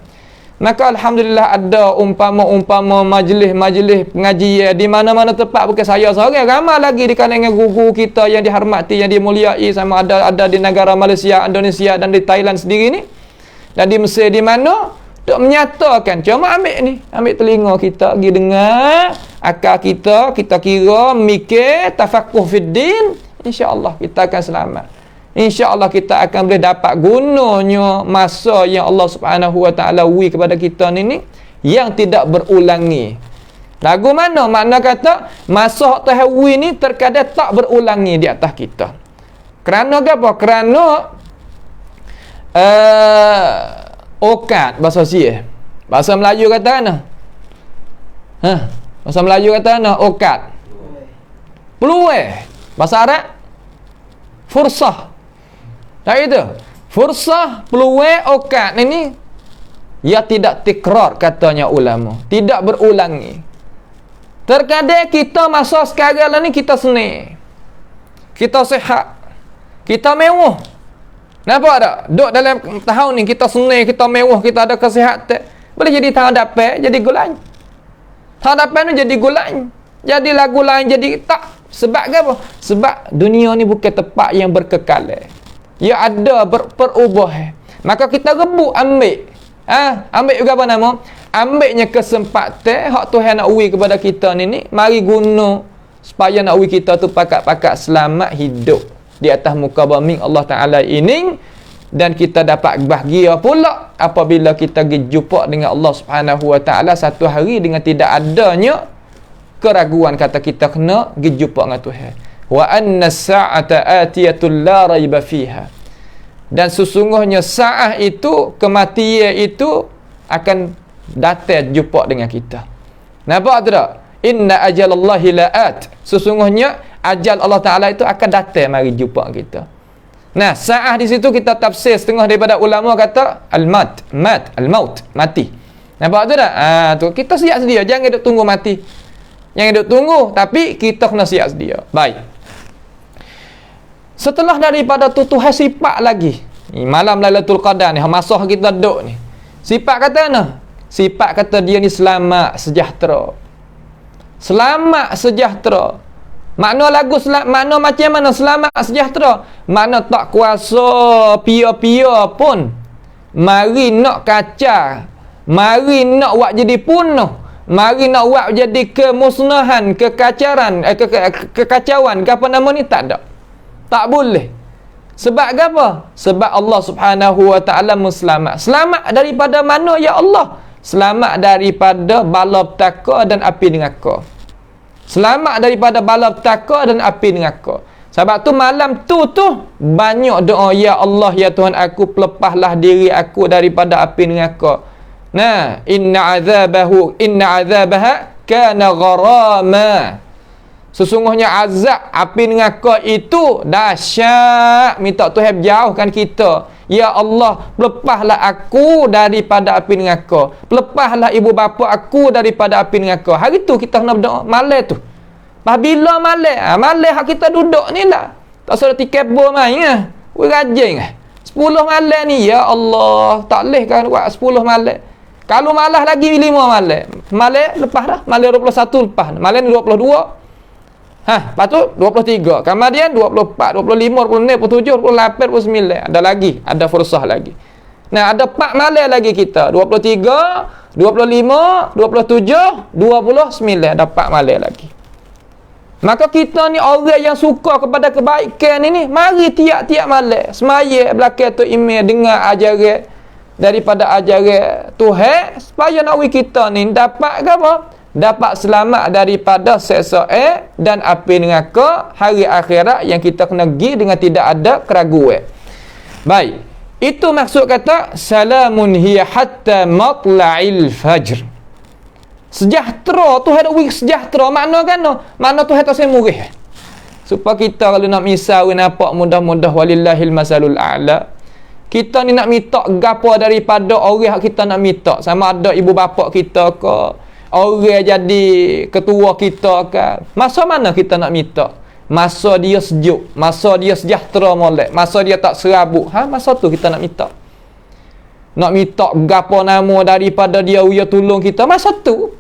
Maka alhamdulillah ada umpama majlis-majlis pengajian di mana-mana tempat, bukan saya seorang, ramai lagi di kalangan guru kita yang dihormati, yang dimuliai, sama ada di negara Malaysia, Indonesia dan di Thailand sendiri ni, dan di Mesir, di mana untuk menyatakan, cuma ambil telinga kita pergi dengar, akal kita kira, mikir, tafakuh fiddin, insya-Allah kita akan selamat. InsyaAllah kita akan boleh dapat gunanya masa yang Allah Subhanahu Wa Taala beri kepada kita ni yang tidak berulangi. Lagu mana? Makna kata masa Tuhan beri ni terkadang tak berulangi di atas kita. Kerana apa? Kerana okat bahasa Sia. Bahasa Melayu kata mana? Bahasa Melayu kata mana? Okat. Peluang. Bahasa Arab? Fursah. Tak itu. Fursah, peluang, okat ini ia tidak tikrar, katanya ulama. Tidak berulangi. Terkadang kita masa sekarang ni kita senang. Kita sihat. Kita mewah. Nampak tak? Duduk dalam tahun ni kita senang, kita mewah, kita ada kesihatan. Boleh jadi tahun dapat, jadi gulan. Tahun dapat ni jadi gulan. Jadi lagu lain, jadi tak. Sebab apa? Sebab dunia ni bukan tempat yang berkekalan. Ya ada perubahan. Maka kita rebut ambil. Ambil juga apa nama? Ambilnya kesempatan hak Tuhan nak beri kepada kita ni, mari guna supaya nak beri kita tu pakat-pakat selamat hidup di atas muka bumi Allah Taala ini, dan kita dapat bahagia pula apabila kita pergi jumpa dengan Allah Subhanahu Wa Taala satu hari dengan tidak adanya keraguan, kata kita kena pergi jumpa dengan Tuhan. Wa anna as-sa'ata atiyatul la raiba fiha. Dan sesungguhnya saat itu, kematian itu akan datang jumpa dengan kita. Nampak tak? Inna ajalallahi la'at. Sesungguhnya ajal Allah Taala itu akan datang mari jumpa kita. Nah, saat di situ kita tafsir setengah daripada ulama kata al-maut, mati. Nampak tak? Tu kita siap sedia, jangan duk tunggu mati. Jangan duk tunggu, tapi kita kena siap sedia. Baik. Setelah daripada tu Tuhan sifat lagi. Malam Lailatul Qadar ni, masa kita duduk ni. Sifat kata mana? Sifat kata dia ni selamat sejahtera. Selamat sejahtera. Makna lagu makna macam mana selamat sejahtera? Makna tak kuasa pia-pia pun mari nak kacau, mari nak buat jadi punah, mari nak buat jadi kemusnahan, kekacauan, kekacauan, apa nama ni, tak ada. Tak boleh. Sebab apa? Sebab Allah Subhanahu Wa Taala selamat. Selamat daripada mana ya Allah? Selamat daripada bala petaka dan api neraka. Selamat daripada bala petaka dan api neraka. Sebab tu malam tu banyak doa, ya Allah ya Tuhan aku, pelepaslah diri aku daripada api neraka. Nah, inna azabaha kana gharama. Sesungguhnya azab api neraka itu dahsyat. Minta Tuhan jauhkan kita. Ya Allah, lepaslah aku daripada api neraka. Lepaslah ibu bapa aku daripada api neraka. Hari tu kita kena berdoa. Malam tu. Bila malam? Malam hak kita duduk ni lah. Tak sudah tiket bo main lah. Rajin lah. 10 malam ni, ya Allah. Tak boleh kan buat 10 malam. Kalau malah lagi 5 malam. Malam lepas dah. Malam 21 lepas. Malam 22. Lepas tu 23. Kemudian 24, 25, 26, 27, 28, 29. Ada lagi. Ada fursah lagi. Nah, ada 4 malam lagi kita. 23, 25, 27, 29. Ada 4 malam lagi. Maka kita ni orang yang suka kepada kebaikan ini, mari tiap-tiap malam semaya belakang tu email dengar ajaran daripada ajaran Tuhan, supaya nak kita ni dapat apa? Dapat selamat daripada seksa dan api neraka hari akhirat yang kita kena pergi dengan tidak ada keraguan. Baik, itu maksud kata salamun hiya hatta matla'il fajr. Sejahtera, Tuhan ada wik sejahtera. Makna kan? Makna Tuhan tak semurih. Supaya kita kalau nak misal nampak mudah-mudah walillahil masalul a'la. Kita ni nak minta gapo daripada orang kita nak minta. Sama ada ibu bapa kita ke, orang jadi ketua kita ke. Masa mana kita nak minta? masa dia sejuk, masa dia sejahtera molek, masa dia tak serabut. Masa tu kita nak minta. Nak minta gapo nama daripada dia tolong kita masa tu.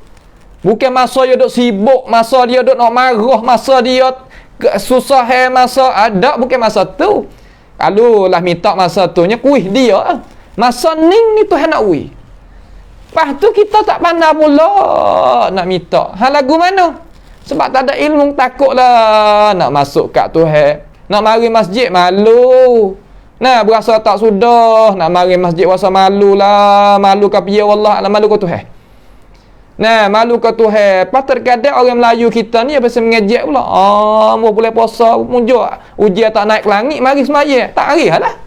Bukan masa dia duk sibuk, masa dia duk nak marah, masa dia susah masa ada, bukan masa tu. Kalau lah minta masa tu nya kuih dia. Masa ni Tuhan nak kuih. Lepas tu kita tak pandai pula nak minta. Lagu mana? Sebab tak ada ilmu, takutlah nak masuk kat Tuhan. Nak mari masjid malu. Nah, berasa tak sudah nak mari masjid, rasa malu lah. Malu ke piye wallah, malu ke Tuhan. Nah, malu ke Tuhan. Pas terkadang orang Melayu kita ni biasa mengejek pula. Mau boleh puasa munjuk, ujian tak naik ke langit, mari semaya. Tak hari lah.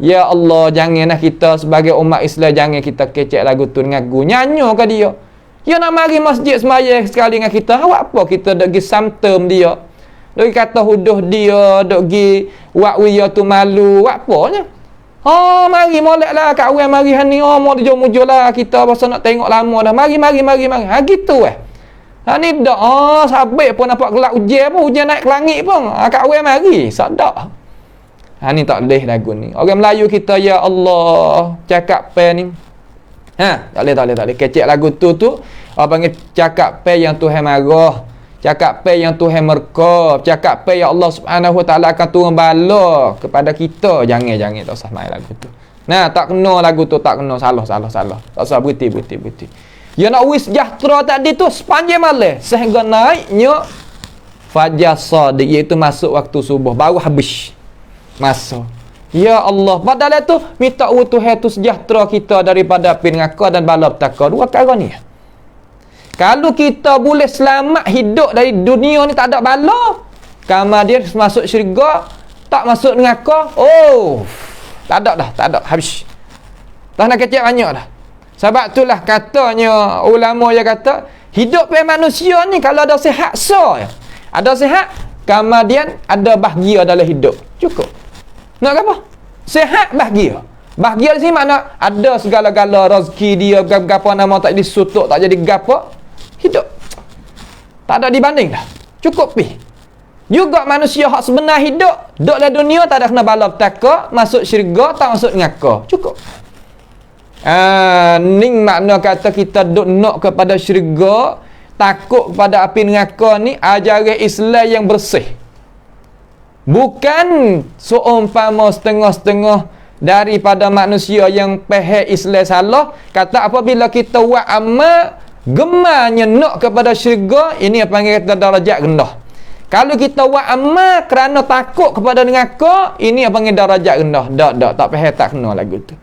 Ya Allah, janganlah kita sebagai umat Islam, jangan kita kecek lagu tu dengan gu nyanyo ke dia. Ya nak mari masjid semaya sekali dengan kita. Awak apa kita dok gi samtem dia. Dok kata huduh dia, dok gi wak wiya tu malu, wak apanya? Mari moleklah kat orang mari hani, mau dijom-mujul lah kita pasal nak tengok lama dah. Mari. Gitu ni dak. Sabik pun nampak gelap ujian pun, ujian naik ke langit pun. Kat orang mari, sadak. Ni tak boleh lagu ni. Orang Melayu kita, ya Allah, cakap pe ni. Tak boleh. Kecek lagu tu orang panggil cakap pe yang Tuhan marah. Cakap pe yang Tuhan murka. Cakap pe yang Allah Subhanahu Wa Taala akan turun bala kepada kita. Jangan tak usah main lagu tu. Tak kena lagu tu, tak kena. Salah. Tak usah berhenti. Ya nak wis sejahtera tadi tu sepanjang malam sehingga naiknya fajar sadiq, iaitu masuk waktu subuh, baru habis masa. Ya Allah, padahal tu minta Tuhan tu sejahtera kita daripada api neraka dan bala petaka. Dua perkara ni. Kalau kita boleh selamat hidup dari dunia ni, tak ada bala, kemudian masuk syurga, tak masuk neraka, tak ada, habis. Tak nak kecek banyak dah. Sebab itulah katanya ulama yang kata, hidup manusia ni kalau ada sihat ada sihat, kemudian ada bahagia dalam hidup, cukup. Nak apa? Sihat, bahagia. Bahagia di sini makna ada segala-gala rezeki dia, gapo nama tak disutuk, tak jadi gapo, hidup. Tak ada dibanding dah. Cukup pi. Juga manusia hak sebenar hidup, duduk dalam dunia tak ada kena bala petaka, masuk syurga, tak masuk neraka. Cukup. Ning makna kata kita duk nak kepada syurga, takut kepada api neraka ni ajaran Islam yang bersih. Bukan seumpama setengah-setengah daripada manusia yang faham Islam salah, kata apabila kita buat amal gemarnya nak kepada syurga, ini apa panggil kita darajat rendah. Kalau kita buat amal kerana takut kepada neraka, ini apa panggil darajat rendah. Tak faham, tak kena lagu tu.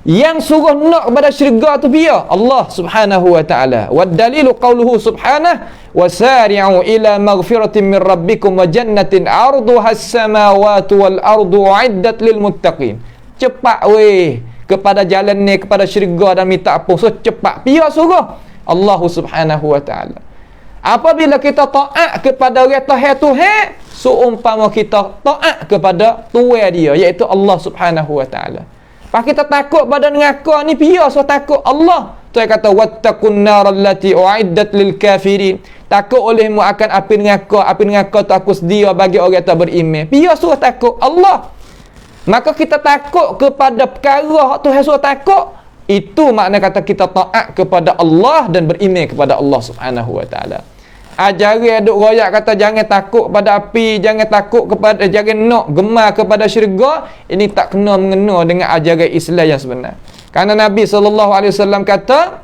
Yang suruh nak kepada syurga tu biar Allah Subhanahu Wa Taala. Wa dalilu qauluhu subhanahu wasari'u ila maghfiratin min rabbikum wa jannatin 'arduha as-samawati wal ardu 'iddat lil muttaqin. Cepat weh kepada jalan ni, kepada syurga dan minta apa. So cepat biar suruh Allah Subhanahu Wa Taala. Apabila kita taat kepada Tuhan, seumpama kita taat kepada Tuhan dia, iaitu Allah Subhanahu Wa Taala. Pak kita takut pada neraka ni, biar so takut Allah. Tuhan kata wattaqun naral lati uiddat lil kafirin. Takut olehmu akan api neraka tu aku sedia bagi orang tak beriman. Biar suruh takut Allah. Maka kita takut kepada perkara Tuhan suruh takut, itu makna kata kita taat kepada Allah dan beriman kepada Allah Subhanahu Wa Taala. Ajaran duk royak kata jangan takut pada api, jangan nak gemar kepada syurga, ini tak kena mengena dengan ajaran Islam yang sebenar. Karena Nabi SAW kata,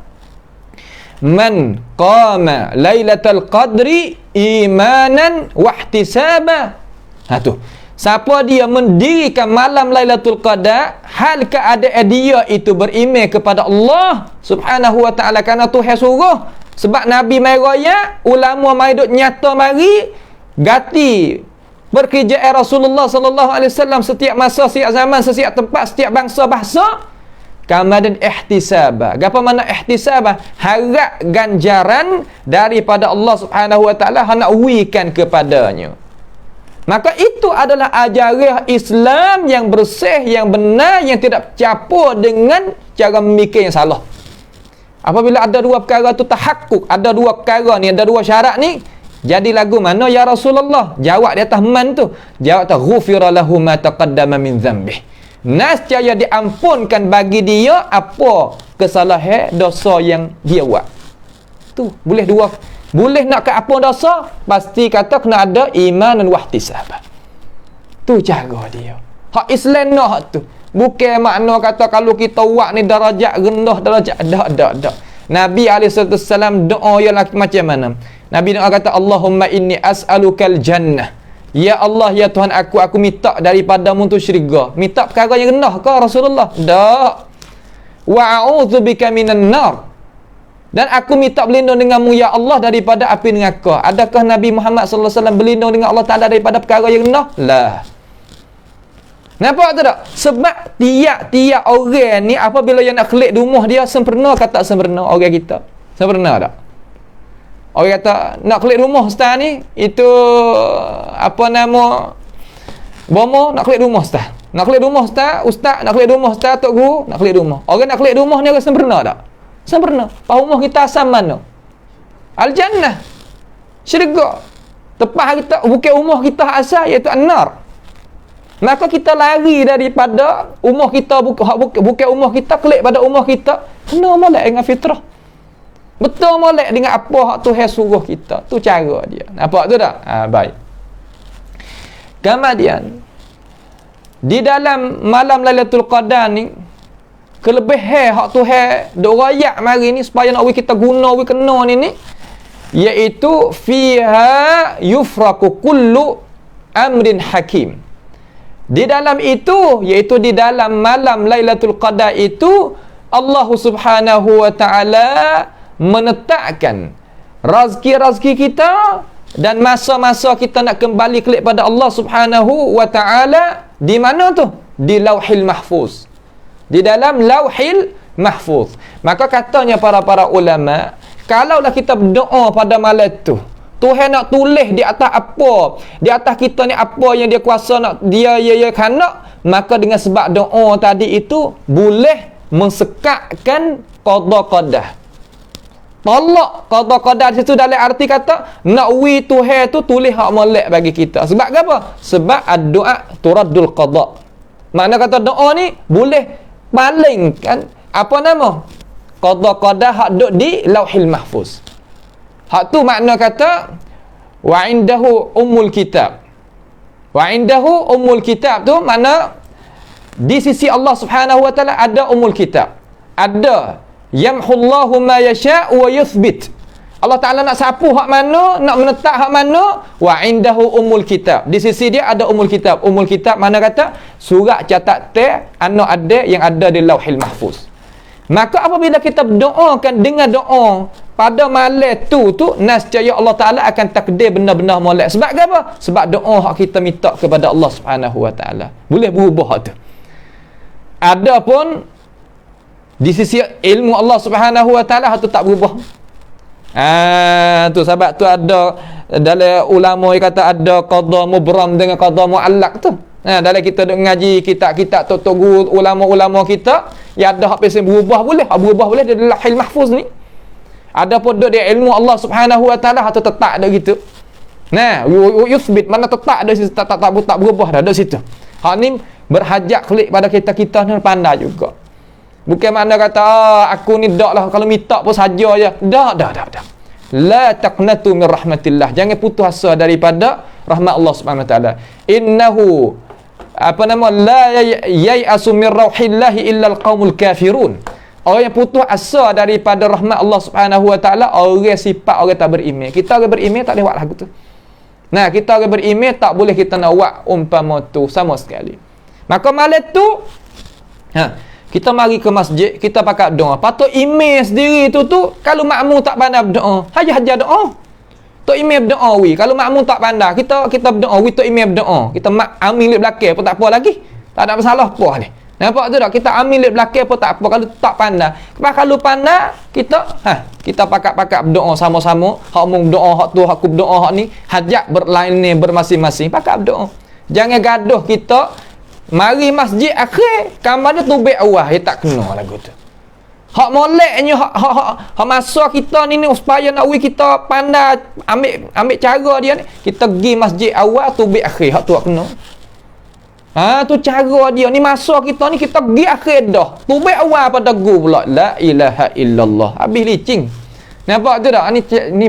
man qama lailatul qadri imanan wa ihtisaba. Tu. Siapa dia mendirikan malam Lailatul Qadar, hal keadaan dia itu beriman kepada Allah Subhanahu Wa Taala, kerana Tuhan suruh. Sebab Nabi mai raya, ulama mai duk nyata mari gati berkerjaan Rasulullah sallallahu alaihi wasallam setiap masa, setiap zaman, setiap tempat, setiap bangsa bahasa. Kemudian ihtisaba. Apa makna ihtisaba? Harap ganjaran daripada Allah Subhanahu Wa Taala hendak wikan kepadanya. Maka itu adalah ajaran Islam yang bersih, yang benar, yang tidak campur dengan cara memikir yang salah. Apabila ada dua perkara tu tahakkuk, ada dua perkara ni, ada dua syarat ni, Jadi lagu mana ya Rasulullah? Jawab di atas man tu. Jawab tu ghufira lahu ma taqaddama min dhanbih. Nascaya diampunkan bagi dia apa kesalahan dosa yang dia buat. Tu boleh dua. Boleh nak ke ampun dosa, pasti kata kena ada iman dan wahtisab. Tu cara dia. Hak Islam nak hak tu. Bukan makna kata kalau kita buat ni darajat rendah, darajat dak. Nabi SAW doa yang macam mana? Nabi doa kata Allahumma inni as'alukal jannah. Ya Allah, ya Tuhan aku minta daripadamu tu syurga. Minta perkara yang rendah ke Rasulullah? Tak. Wa a'udzubika minan nar. Dan aku minta berlindung denganmu ya Allah daripada api neraka. Adakah Nabi Muhammad sallallahu alaihi wasallam berlindung dengan Allah Taala daripada perkara yang rendah? Lah. Nampak tak? Sebab tiap-tiap orang ni apabila yang nak klik rumah dia sempurna ke tak sempurna orang kita? Sempurna tak? Orang kata nak klik rumah ustaz ni itu apa nama? Bomo nak klik rumah ustaz. Nak klik rumah ustaz nak klik rumah ustaz tok guru nak klik rumah. Orang nak klik rumah ni orang sempurna tak? Sempurna. Rumah kita asal mana? Al-Jannah. Syurga. Tepat kita, bukan rumah kita asal, iaitu an-nar. Maka kita lari daripada rumah kita, bukan rumah kita, klik pada rumah kita. Kena molek dengan fitrah. Betul molek dengan apa hak Tuhan suruh kita. Tu cara dia. Nampak tu tak? Baik. Kemudian, di dalam malam Lailatul Qadar ni, kelebihan hak Tuhan dok rayak mari ni supaya nak kita guna kena ni iaitu fiha yufraqu kullu amrin hakim. Di dalam itu iaitu di dalam malam Lailatul Qadar itu Allah Subhanahu wa taala menetapkan rezeki-rezeki kita dan masa-masa kita nak kembali kepada Allah Subhanahu wa taala di mana tu? Di Lauhil Mahfuz. Di dalam Lauhil Mahfuz. Maka katanya para ulama, kalaulah kita berdoa pada malam tu, Tuhan nak tulis di atas apa, di atas kita ni apa yang dia kuasa nak dia kanak, maka dengan sebab doa tadi itu boleh mensekatkan qada qadar. Tolak qada qadar situ dalam arti kata nak Tuhan tu tulis hak molek bagi kita. Sebab apa? Sebab doa turaddul qada. Makna kata doa ni boleh palingkan apa nama? Qada-qada hak duk di Lauhil Mahfuz. Hak tu makna kata wa indahu ummul kitab. Wa indahu ummul kitab tu makna di sisi Allah Subhanahu wa taala ada ummul kitab. Ada yamhullahu ma yasha' wa yuthbit. Allah Taala nak sapu hak mana, nak menetap hak mana, wa indahu ummul kitab. Di sisi dia ada ummul kitab. Ummul kitab mana kata surat catatan anak ada yang ada di Lauhil Mahfuz. Maka apabila kita berdoakan dengan doa pada malam tu nascaya Allah Taala akan takdir benar-benar molek. Sebab apa? Sebab doa hak kita minta kepada Allah Subhanahu wa taala. Boleh berubah tu. Adapun di sisi ilmu Allah Subhanahu wa taala hak tu tak berubah. Tu sebab tu ada dalam ulama yang kata ada qada mubram dengan qada muallaq tu. Dalam kita duk ngaji kitab-kitab tok guru ulama-ulama kita yang ada hak pesen berubah boleh di Lauhil Mahfuz ni. Ada pun duk dia ilmu Allah Subhanahu wa taala hak tu tetap dak gitu. Yuthbit mana tetap dak situ tak berubah dah dak situ. Hak ni berhajat klik pada kita ni pandai juga. Bukan makna kata aku ni dak lah kalau minta pun saja je. Dak. La taqnatu min rahmatillah. Jangan putus asa daripada rahmat Allah Subhanahu wa taala. Innahu la yai'asu min rauhillahi illa alqaumul kafirun. Orang yang putus asa daripada rahmat Allah Subhanahu wa taala orang sifat orang tak beriman. Kita orang beriman tak boleh buat lagu tu. Nah, kita orang beriman tak boleh kita nak buat umpama tu sama sekali. Maka malam tu kita mari ke masjid, kita pakai doa. Patut imam sendiri tu kalau makmum tak pandai berdoa, haja doa. Tok imam berdoa kalau makmum tak pandai, kita berdoa tok imam berdoa. Kita ambil lip belakang pun tak apa lagi. Tak ada masalah apa ni. Nampak tu tak? Kita ambil lip belakang pun tak apa kalau tak pandai. Kalau pandai, kita pakai berdoa sama-sama. Hak mung berdoa hak tu, aku berdoa hak ni, hajat berlain bermasing-masing, pakai berdoa. Jangan gaduh kita mari masjid akhir kamar dia tubik awal dia tak kena lagu tu. Hak moleknya hak masa kita ni supaya nak kita pandai ambil cara dia ni, kita pergi masjid awal tubik akhir, hak tu hak kena. Tu cara dia ni, masa kita ni kita pergi akhir dah. Tubik awal pada gu pula. La ilaha illallah. Habis licing. Nampak tu tak? Ni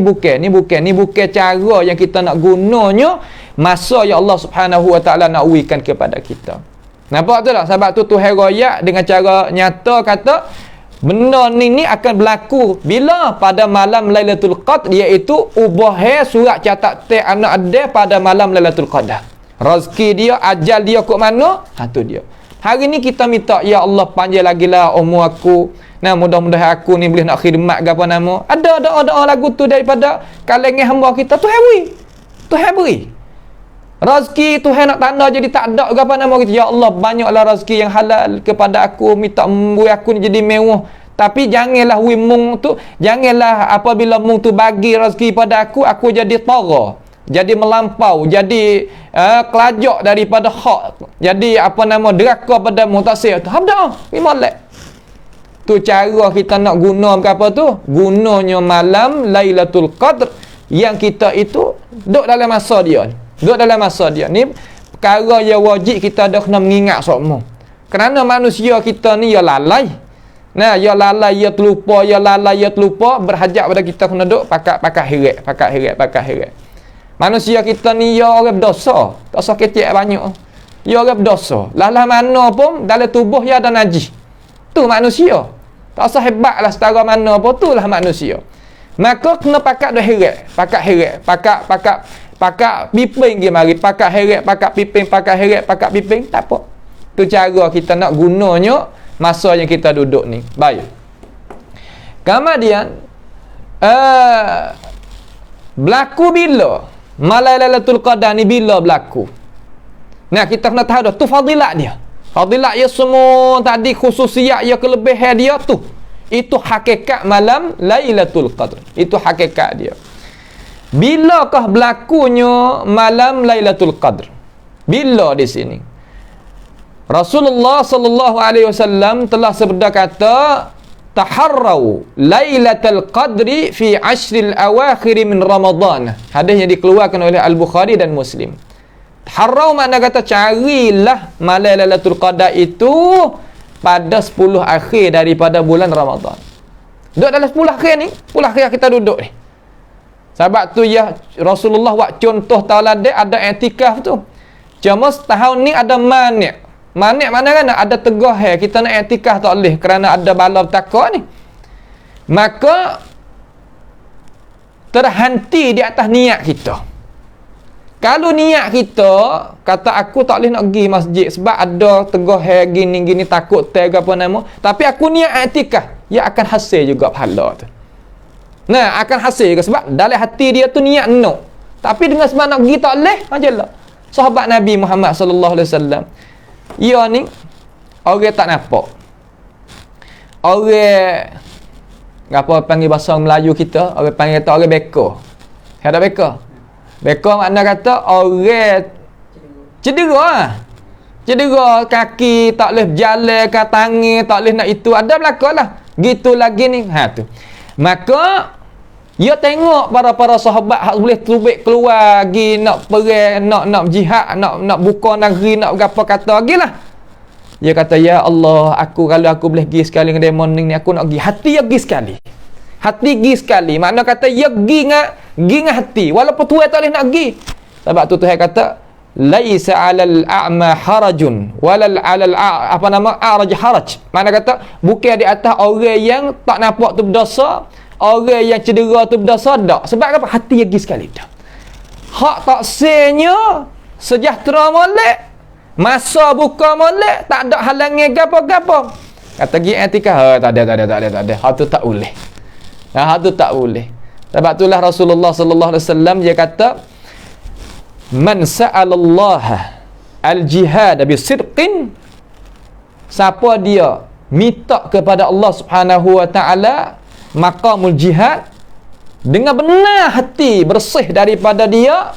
bukan cara yang kita nak gunanya masa yang Allah Subhanahu Wa Taala nak uikan kepada kita. Nampak tu tak? Sebab tu Tuhan royak dengan cara nyata kata benda ni akan berlaku bila pada malam Lailatul Qadar, iaitu ubah surat catat teh anak ada pada malam Lailatul Qadar. Rezeki dia, ajal dia kok mana? Tu dia. Hari ni kita minta, ya Allah panjang lagi lah umur aku. Nah, mudah-mudahan aku ni boleh nak khidmat ke apa nama. Ada doa-doa lagu tu daripada kalangan hamba kita. Tuhan beri. Rezeki Tuhan nak tanda jadi tak ada ke apa nama kita. Ya Allah, banyaklah rezeki yang halal kepada aku. Minta memberi aku ni jadi mewah. Tapi janganlah mung tu, janganlah apabila mung tu bagi rezeki pada aku jadi tara, jadi melampau, jadi kelajak daripada hak, jadi apa nama deraka pada mutasir tu. Habda molek. Tu cara kita nak guna apa tu? Gunanya malam Lailatul Qadar yang kita itu duduk dalam masa dia. Duduk dalam masa dia. Ni perkara yang wajib kita dah kena mengingat semua. Kerana manusia kita ni ya lalai. Nah, ya lalai, ya terlupa, berhajat pada kita kena duduk pakat heret. Manusia kita ni ya orang berdosa. Dosa kecil banyak. Ya orang berdosa. Lah mana pun dalam tubuh ya ada najis. Tu manusia. Tak usah hebatlah setara mana apa, tu lah manusia. Maka kena pakat dah heret. Pakat piping dia mari. Pakat heret, pakat piping. Tak apa. Tu cara kita nak gunanya masa yang kita duduk ni. Baik. Kemudian berlaku bila? Malam Lailatul Qadar ni bila berlaku? Nah, kita kena tahu dah tu fadilat dia. Fadilat ya semua tadi, khususiat ya kelebihan dia tu. Itu hakikat malam Lailatul Qadar. Itu hakikat dia. Bilakah berlakunya malam Lailatul Qadar? Bila di sini? Rasulullah sallallahu alaihi wasallam telah bersabda kata, taharrau Lailatul Qadri fi ashril awakhir min Ramadan. Hadis yang dikeluarkan oleh Al-Bukhari dan Muslim. Taharrau makna kata carilah malam Lailatul Qadar itu pada 10 akhir daripada bulan Ramadan. Duduk dalam 10 akhir ni, 10 akhir kita duduk ni. Sebab tu ya Rasulullah buat contoh tauladan ada i'tikaf tu. Cuma setahun ni ada mani'. Mani' mana kan ada tegah kita nak i'tikaf tak boleh kerana ada bala takwa ni. Maka terhenti di atas niat kita. Kalau niat kita kata aku tak boleh nak pergi masjid sebab ada tegah gini takut tega apa nama, tapi aku niat i'tikaf, ya akan hasil juga pahala tu. Nah, akan hasil juga sebab dalam hati dia tu niat no. Tapi dengan sebab nak pergi tak boleh, macamlah. Sahabat Nabi Muhammad sallallahu alaihi wasallam, ia ni orang tak nampak. Orang apa panggil bahasa Melayu kita, orang panggil kata orang beko. Ada beko. Beko makna kata orang cedera. Cedera kaki tak boleh berjalan, ke tangan tak boleh nak itu, ada berlakulah. Gitu lagi ni. Tu. Maka ia tengok para sahabat hak boleh tubik keluar lagi nak perang, nak jihad, nak buka negeri, nak apa kata lagi lah. Dia kata, ya Allah, kalau aku boleh pergi sekali dengan demon ni, aku nak pergi. Hati dia pergi sekali. Hati pergi sekali. Makna kata dia pergi dengan hati. Walaupun Tuhan tak boleh nak pergi. Sebab tu Tuhan kata, laisa 'alal a'ma harajun walal 'alal a'raj haraj. Makna kata bukan di atas orang yang tak nampak tu berdosa, orang yang cedera tu berdosa tak. Sebab apa? Hati dia pergi sekali dah. Hak tak senya sejahtera molek, masa buka molek, tak ada halangan gapo-gapo. Kata pergi i'tikaf, tak ada. Hak tu tak boleh. Hak tu tak boleh. Sebab itulah Rasulullah sallallahu alaihi wasallam dia kata, man sa'alallaha al-jihad bisidqin, siapa dia minta kepada Allah Subhanahu wa taala maqamul jihad dengan benar hati, bersih daripada dia,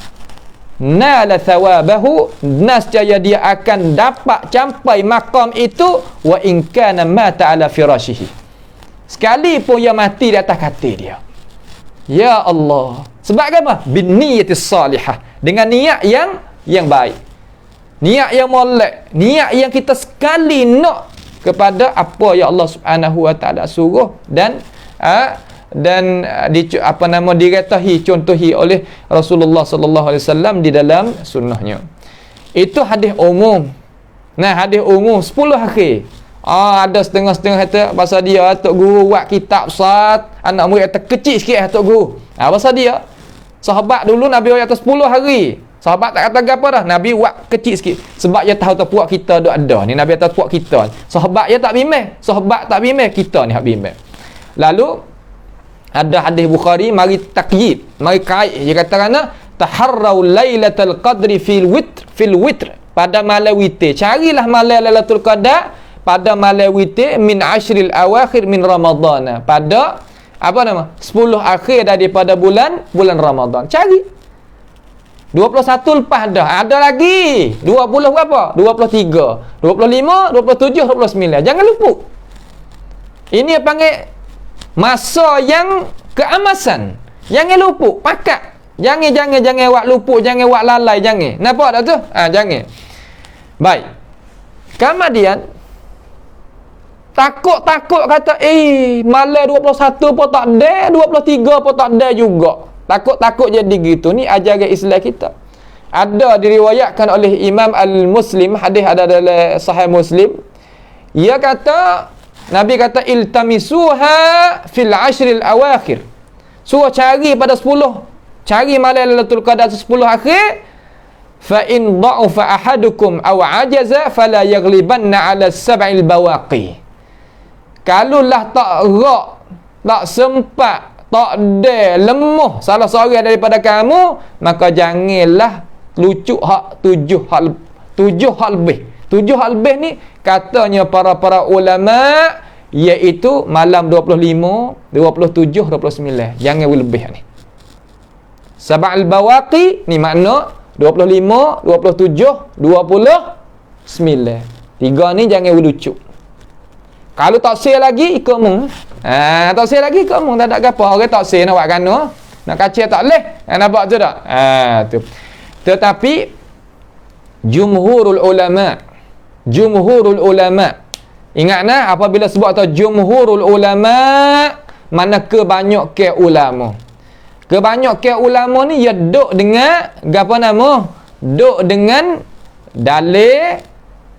nala thawabahu, nascaya dia akan dapat campai maqam itu, wa in kana mata ala firashihi, sekalipun ia mati di atas katil dia. Ya Allah. Sebab apa? Bin niyatis salihah, dengan niat yang baik. Niat yang molek, niat yang kita sekali nak kepada apa yang Allah Subhanahu wa taala suruh dan diratahi, contohi oleh Rasulullah sallallahu alaihi wasallam di dalam sunnahnya. Itu hadis umum. Nah, hadis umum 10 hari. Ada setengah-setengah kata pasal dia Tok Guru buat kitab sat, anak murid kata kecil sikit Tok Guru. Pasal dia sahabat dulu Nabi buat atas 10 hari. Sahabat tak kata apa dah, Nabi buat kecil sikit sebab dia tahu puak kita duk ada. Ni Nabi atas puak kita. Sahabat dia tak bimbang, sahabat tak bimbang, kita ni hak bimbang. Lalu ada hadis Bukhari mari takyid, mari kait. Dia kata kerana taharrau lailatul qadri fil witr, pada malam witir. Carilah malam Lailatul Qadar pada malam witir min ashril awakhir min Ramadan. Pada 10 akhir daripada bulan Ramadan. Cari. 21 lepas dah. Ada lagi. 20 berapa? 23, 25, 27, 29. Jangan lupa. Ini panggil masa yang keemasan. Jangan lupa. Pakat. Jangan buat lupa, jangan buat lalai, jangan. Nampak tak tu? Jangan. Baik. Kemudian takut kata malam 21 pun tak ada, 23 pun tak ada juga. Takut jadi gitu. Ni ajaran Islam kita. Ada diriwayatkan oleh Imam Al-Muslim, hadis ada dalam Sahih Muslim. Ia kata, Nabi kata iltamisuha fil ashril awakhir. Suruh cari pada 10. Cari malam Lailatul Qadar 10 akhir. Fa in dha'afa ahadukum aw ajaza fala yaghlibanna 'ala sab'il bawaqi. Kalaulah tak rak, tak sempat, tak ada, lemah salah seorang daripada kamu, maka janganlah lucuk hak 7 hak lebih. 7 hak lebih ni katanya para ulama iaitu malam 25, 27, 29. Jangan lebih ni. Sab'al bawaqi ni makna 25, 27, 29. 3 ni jangan lucuk. Kalau tak say lagi ikut mung. Tak say lagi ikut mung, tak ada gapo. Orang tak say nak buat kano, nak kacau tak leh. Nampak tu tak? Tu. Tetapi jumhurul ulama, ingat nah apabila sebut atau jumhurul ulama, mana kebanyakan ulama. Kebanyakan ulama ni ya duk dengan gapo nama? Duk dengan dalil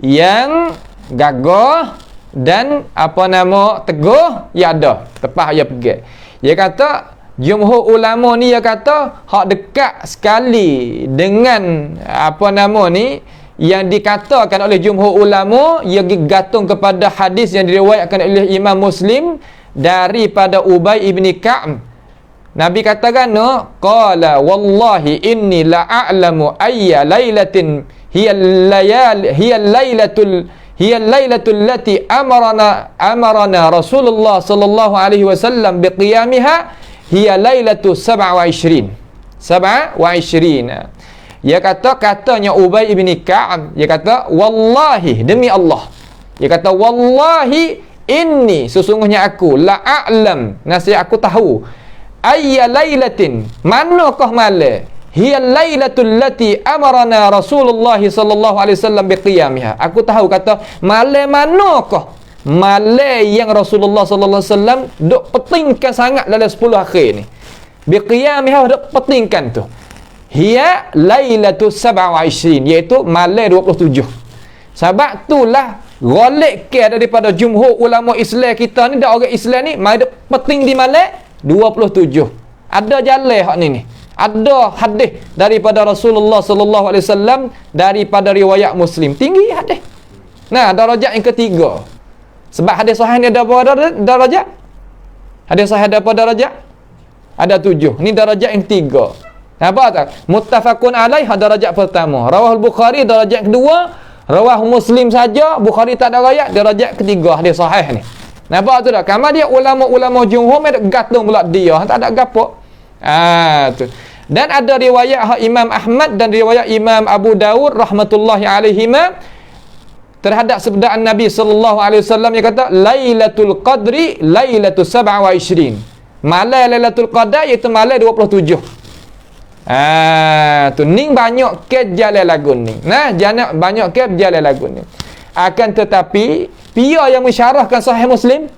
yang gagah dan teguh ya ada tepat ya pergi. Dia kata jumhur ulama ni dia kata hak dekat sekali dengan yang dikatakan oleh jumhur ulama, ia gantung kepada hadis yang diriwayatkan oleh Imam Muslim daripada Ubay ibn Ka'b. Nabi katakan qala wallahi inni la a'lamu ayya lailatin hiya lailatul lati amarana Rasulullah sallallahu alaihi wasallam biqiyamiha hiya lailatu 27. Dia katanya Ubay ibn Ka'b, dia kata wallahi, demi Allah, dia kata wallahi inni, sesungguhnya aku la a'lam, nasihat aku tahu, ayya lailatin, manakah malam, hiya lailatul lati amarana Rasulullah sallallahu alaihi wasallam biqiyamiha. Aku tahu kata malam manakah malam yang Rasulullah sallallahu alaihi wasallam duk pentingkan sangat dalam 10 akhir ni. Biqiyamiha duk pentingkan tu. Hiya lailatul 27, iaitu malam 27. Sebab itulah golek ke daripada jumhur ulama Islam kita ni, dak orang Islam ni mai duk penting di malam 27. Ada jalan hak ni. Ada hadis daripada Rasulullah sallallahu alaihi wasallam daripada riwayat Muslim. Tinggi hadis. Nah, darajat yang ketiga. Sebab hadis sahih ni ada berapa darajat? Hadis sahih ada berapa darajat? Ada 7. Ni darajat yang ketiga. Apa tak? Muttafaqun alaih darajat pertama. Rawahul Bukhari darajat kedua. Rawah Muslim saja, Bukhari tak ada riwayat, darajat ketiga hadis sahih ni. Nampak tu tak? Kamar dia ulama-ulama jumhur mai gantung pula dia. Tak ada gapo. Tu. Dan ada riwayat Imam Ahmad dan riwayat Imam Abu Dawud rahmatullahi alaihima, terhadap sabdaan Nabi sallallahu alaihi wasallam yang kata Lailatul Qadri Lailatul 27. Malam Lailatul Qadar iaitu malam 27. Tu ning banyak ke jalan lagu ni. Nah, jangan banyak ke jalan lagu ni. Akan tetapi pia yang mensyarahkan Sahih Muslim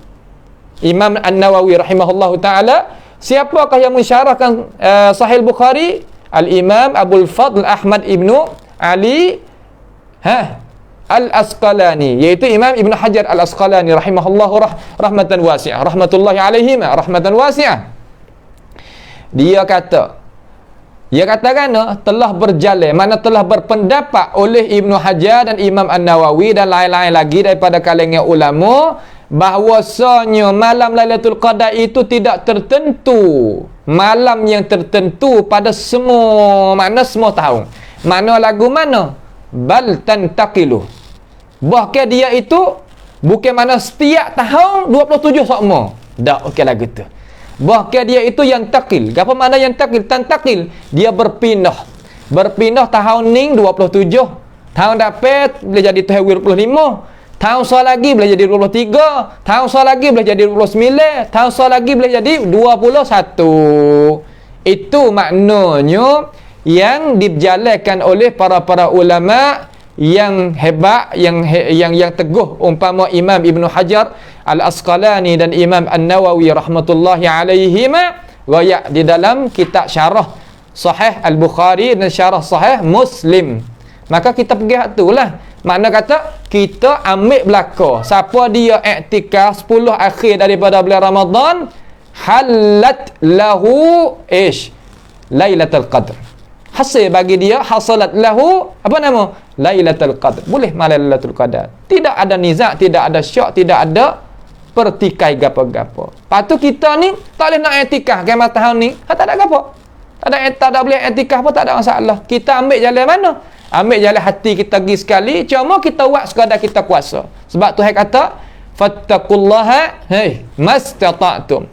Imam An-Nawawi rahimahullahu taala, siapakah yang mensyarahkan Sahih Bukhari? Al-Imam Abdul Fadl Ahmad Ibnu Ali Al-Asqalani, iaitu Imam Ibn Hajar Al-Asqalani rahimahullahu rahmatan wasi'ah, rahmatullahi alaihim rahmatan wasi'ah. Dia katakan telah berjalan, mana telah berpendapat oleh Ibnu Hajar dan Imam An-Nawawi dan lain-lain lagi daripada kalangan ulama, bahwasanya malam Lailatul Qadar itu tidak tertentu, malam yang tertentu pada semua tahun. Mana lagu mana? Bal tantaqilu. Bahkan dia itu bukan mana setiap tahun 27 sama. Tak okey lagu tu. Bahkan dia itu yang takil. Apa makna yang takil? Tantakil. Dia berpindah. Berpindah tahun ni 27. Tahun dapat boleh jadi tahun 25. Tahun soal lagi boleh jadi 23. Tahun soal lagi boleh jadi 29. Tahun soal lagi boleh jadi 21. Itu maknanya yang dijalankan oleh para ulama yang hebat, yang teguh, umpama Imam Ibn Hajar Al-Asqalani dan Imam An-Nawawi rahmatullahi alaihima, royak di dalam kitab syarah Sahih Al-Bukhari dan syarah Sahih Muslim. Maka kita pergi hak tu lah. Makna kata kita ambil belaka siapa dia iktikaf 10 akhir daripada bulan Ramadan, halat lahu Lailatul Qadr. Hasil bagi dia, hasalat lahu apa nama? Lailatul Qadr. Boleh malam Lailatul Qadar. Tidak ada nizak, tidak ada syak, tidak ada pertikai gapo-gapo. Patu kita ni tak boleh nak iktikaf kemat tahun ni. Tak ada gapo. Tak ada boleh iktikaf pun tak ada masalah. Kita ambil jalan mana? Ambil jalan hati kita pergi sekali, cuma kita buat sekadar kita kuasa. Sebab Tuhan kata, fattaqullaha mastata'tum.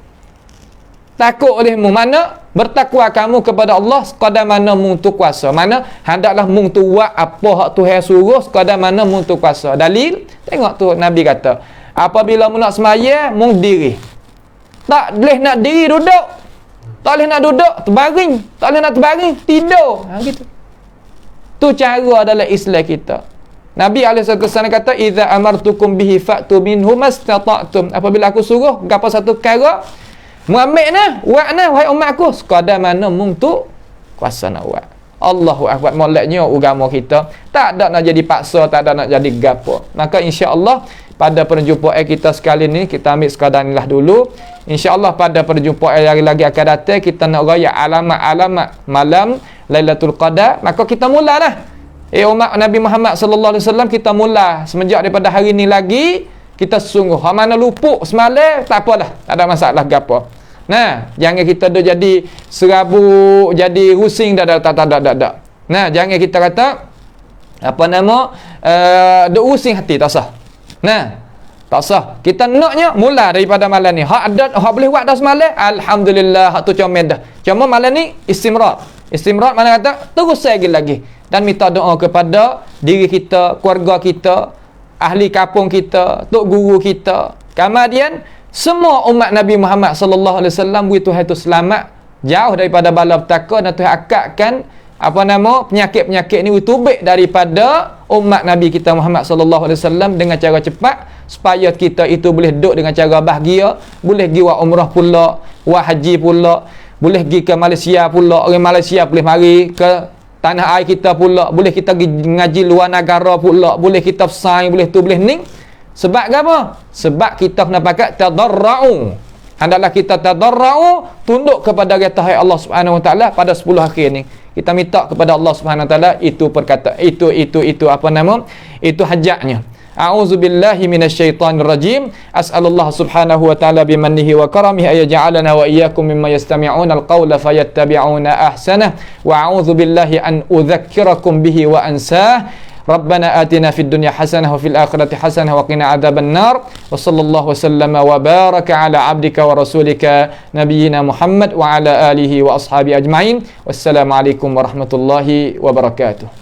Takut olehmu, mana bertakwa kamu kepada Allah sekadar mana mung tu kuasa. Mana hendaklah mung tu buat apa hak Tuhan suruh sekadar mana mung tu kuasa. Dalil, tengok tu Nabi kata, apabila mu nak semaya, mung diri. Tak boleh nak diri duduk. Tak boleh nak duduk terbaring. Tak boleh nak terbaring tidur. Gitu. Tu cara adalah Islam kita. Nabi SAW kata, "Idza amartukum bihi fa'tu minhu mastata'tum." Apabila aku suruh gapo satu perkara, mu ambil nah, buat nah wahai umat aku sekadar mana mung tu kuasa nak buat. Allahu akbar. Moleknya agama kita tak ada nak jadi paksa, tak ada nak jadi gapo. Maka insya-Allah pada perjumpaan kita sekali ni kita ambil sekadar inilah dulu. InsyaAllah pada perjumpaan yang lagi akan datang kita nak raya alamat-alamat malam Lailatul Qadar. Maka kita mulalah. Umat Nabi Muhammad sallallahu alaihi wasallam kita mula semenjak daripada hari ni lagi kita sungguh. Hak mana lupuk semalam tak apalah, tak ada masalah gapo. Nah, jangan kita duk jadi serabut, jadi rusing tak. Nah, jangan kita kata apa nama duk rusing hati, tak sah. Nah, tak sah. Kita naknya mula daripada malam ni. Hak boleh buat dah semalam, alhamdulillah, hak tu comel dah. Cuma malam ni istimrar. Istimrar mana kata terus lagi dan minta doa kepada diri kita, keluarga kita, ahli kampung kita, tok guru kita. Kemudian semua umat Nabi Muhammad sallallahu alaihi wasallam bui Tuhan tu selamat jauh daripada bala petaka dan Tuhan akadkan apa nama penyakit-penyakit ni utubik daripada umat Nabi kita Muhammad sallallahu alaihi wasallam dengan cara cepat supaya kita itu boleh duduk dengan cara bahagia, boleh pergi buat umrah pula, buat haji pula, boleh pergi ke Malaysia pula, orang Malaysia boleh mari ke tanah air kita pula, boleh kita pergi ngaji luar negara pula, boleh kita bersaing, boleh tu boleh ni. Sebab apa? Sebab kita kena pakai tadarra'u. Hendaklah kita tadarra'u, tunduk kepada kata Allah Subhanahu Wa Taala pada 10 akhir ni. Kita minta kepada Allah Subhanahu Wa Taala itu perkata itu apa nama? Itu hajatnya. A'udzubillahi minasyaitonir rajim. As'alullah Subhanahu wa ta'ala bimannihi wa karamihi ay yaj'alana wa iyyakum mimma yastami'una al-qawla fayattabi'una ahsanah. Wa a'udzubillahi an udzakkirakum bihi wa ansah. Rabbana atina fid dunya hasanah wa fil akhirati hasanah wa qina adzaban nar. Wa sallallahu wasallama wa baraka ala 'abdika wa rasulika nabiyyina Muhammad wa ala alihi wa ashabi ajma'in. Wassalamu alaikum warahmatullahi wabarakatuh.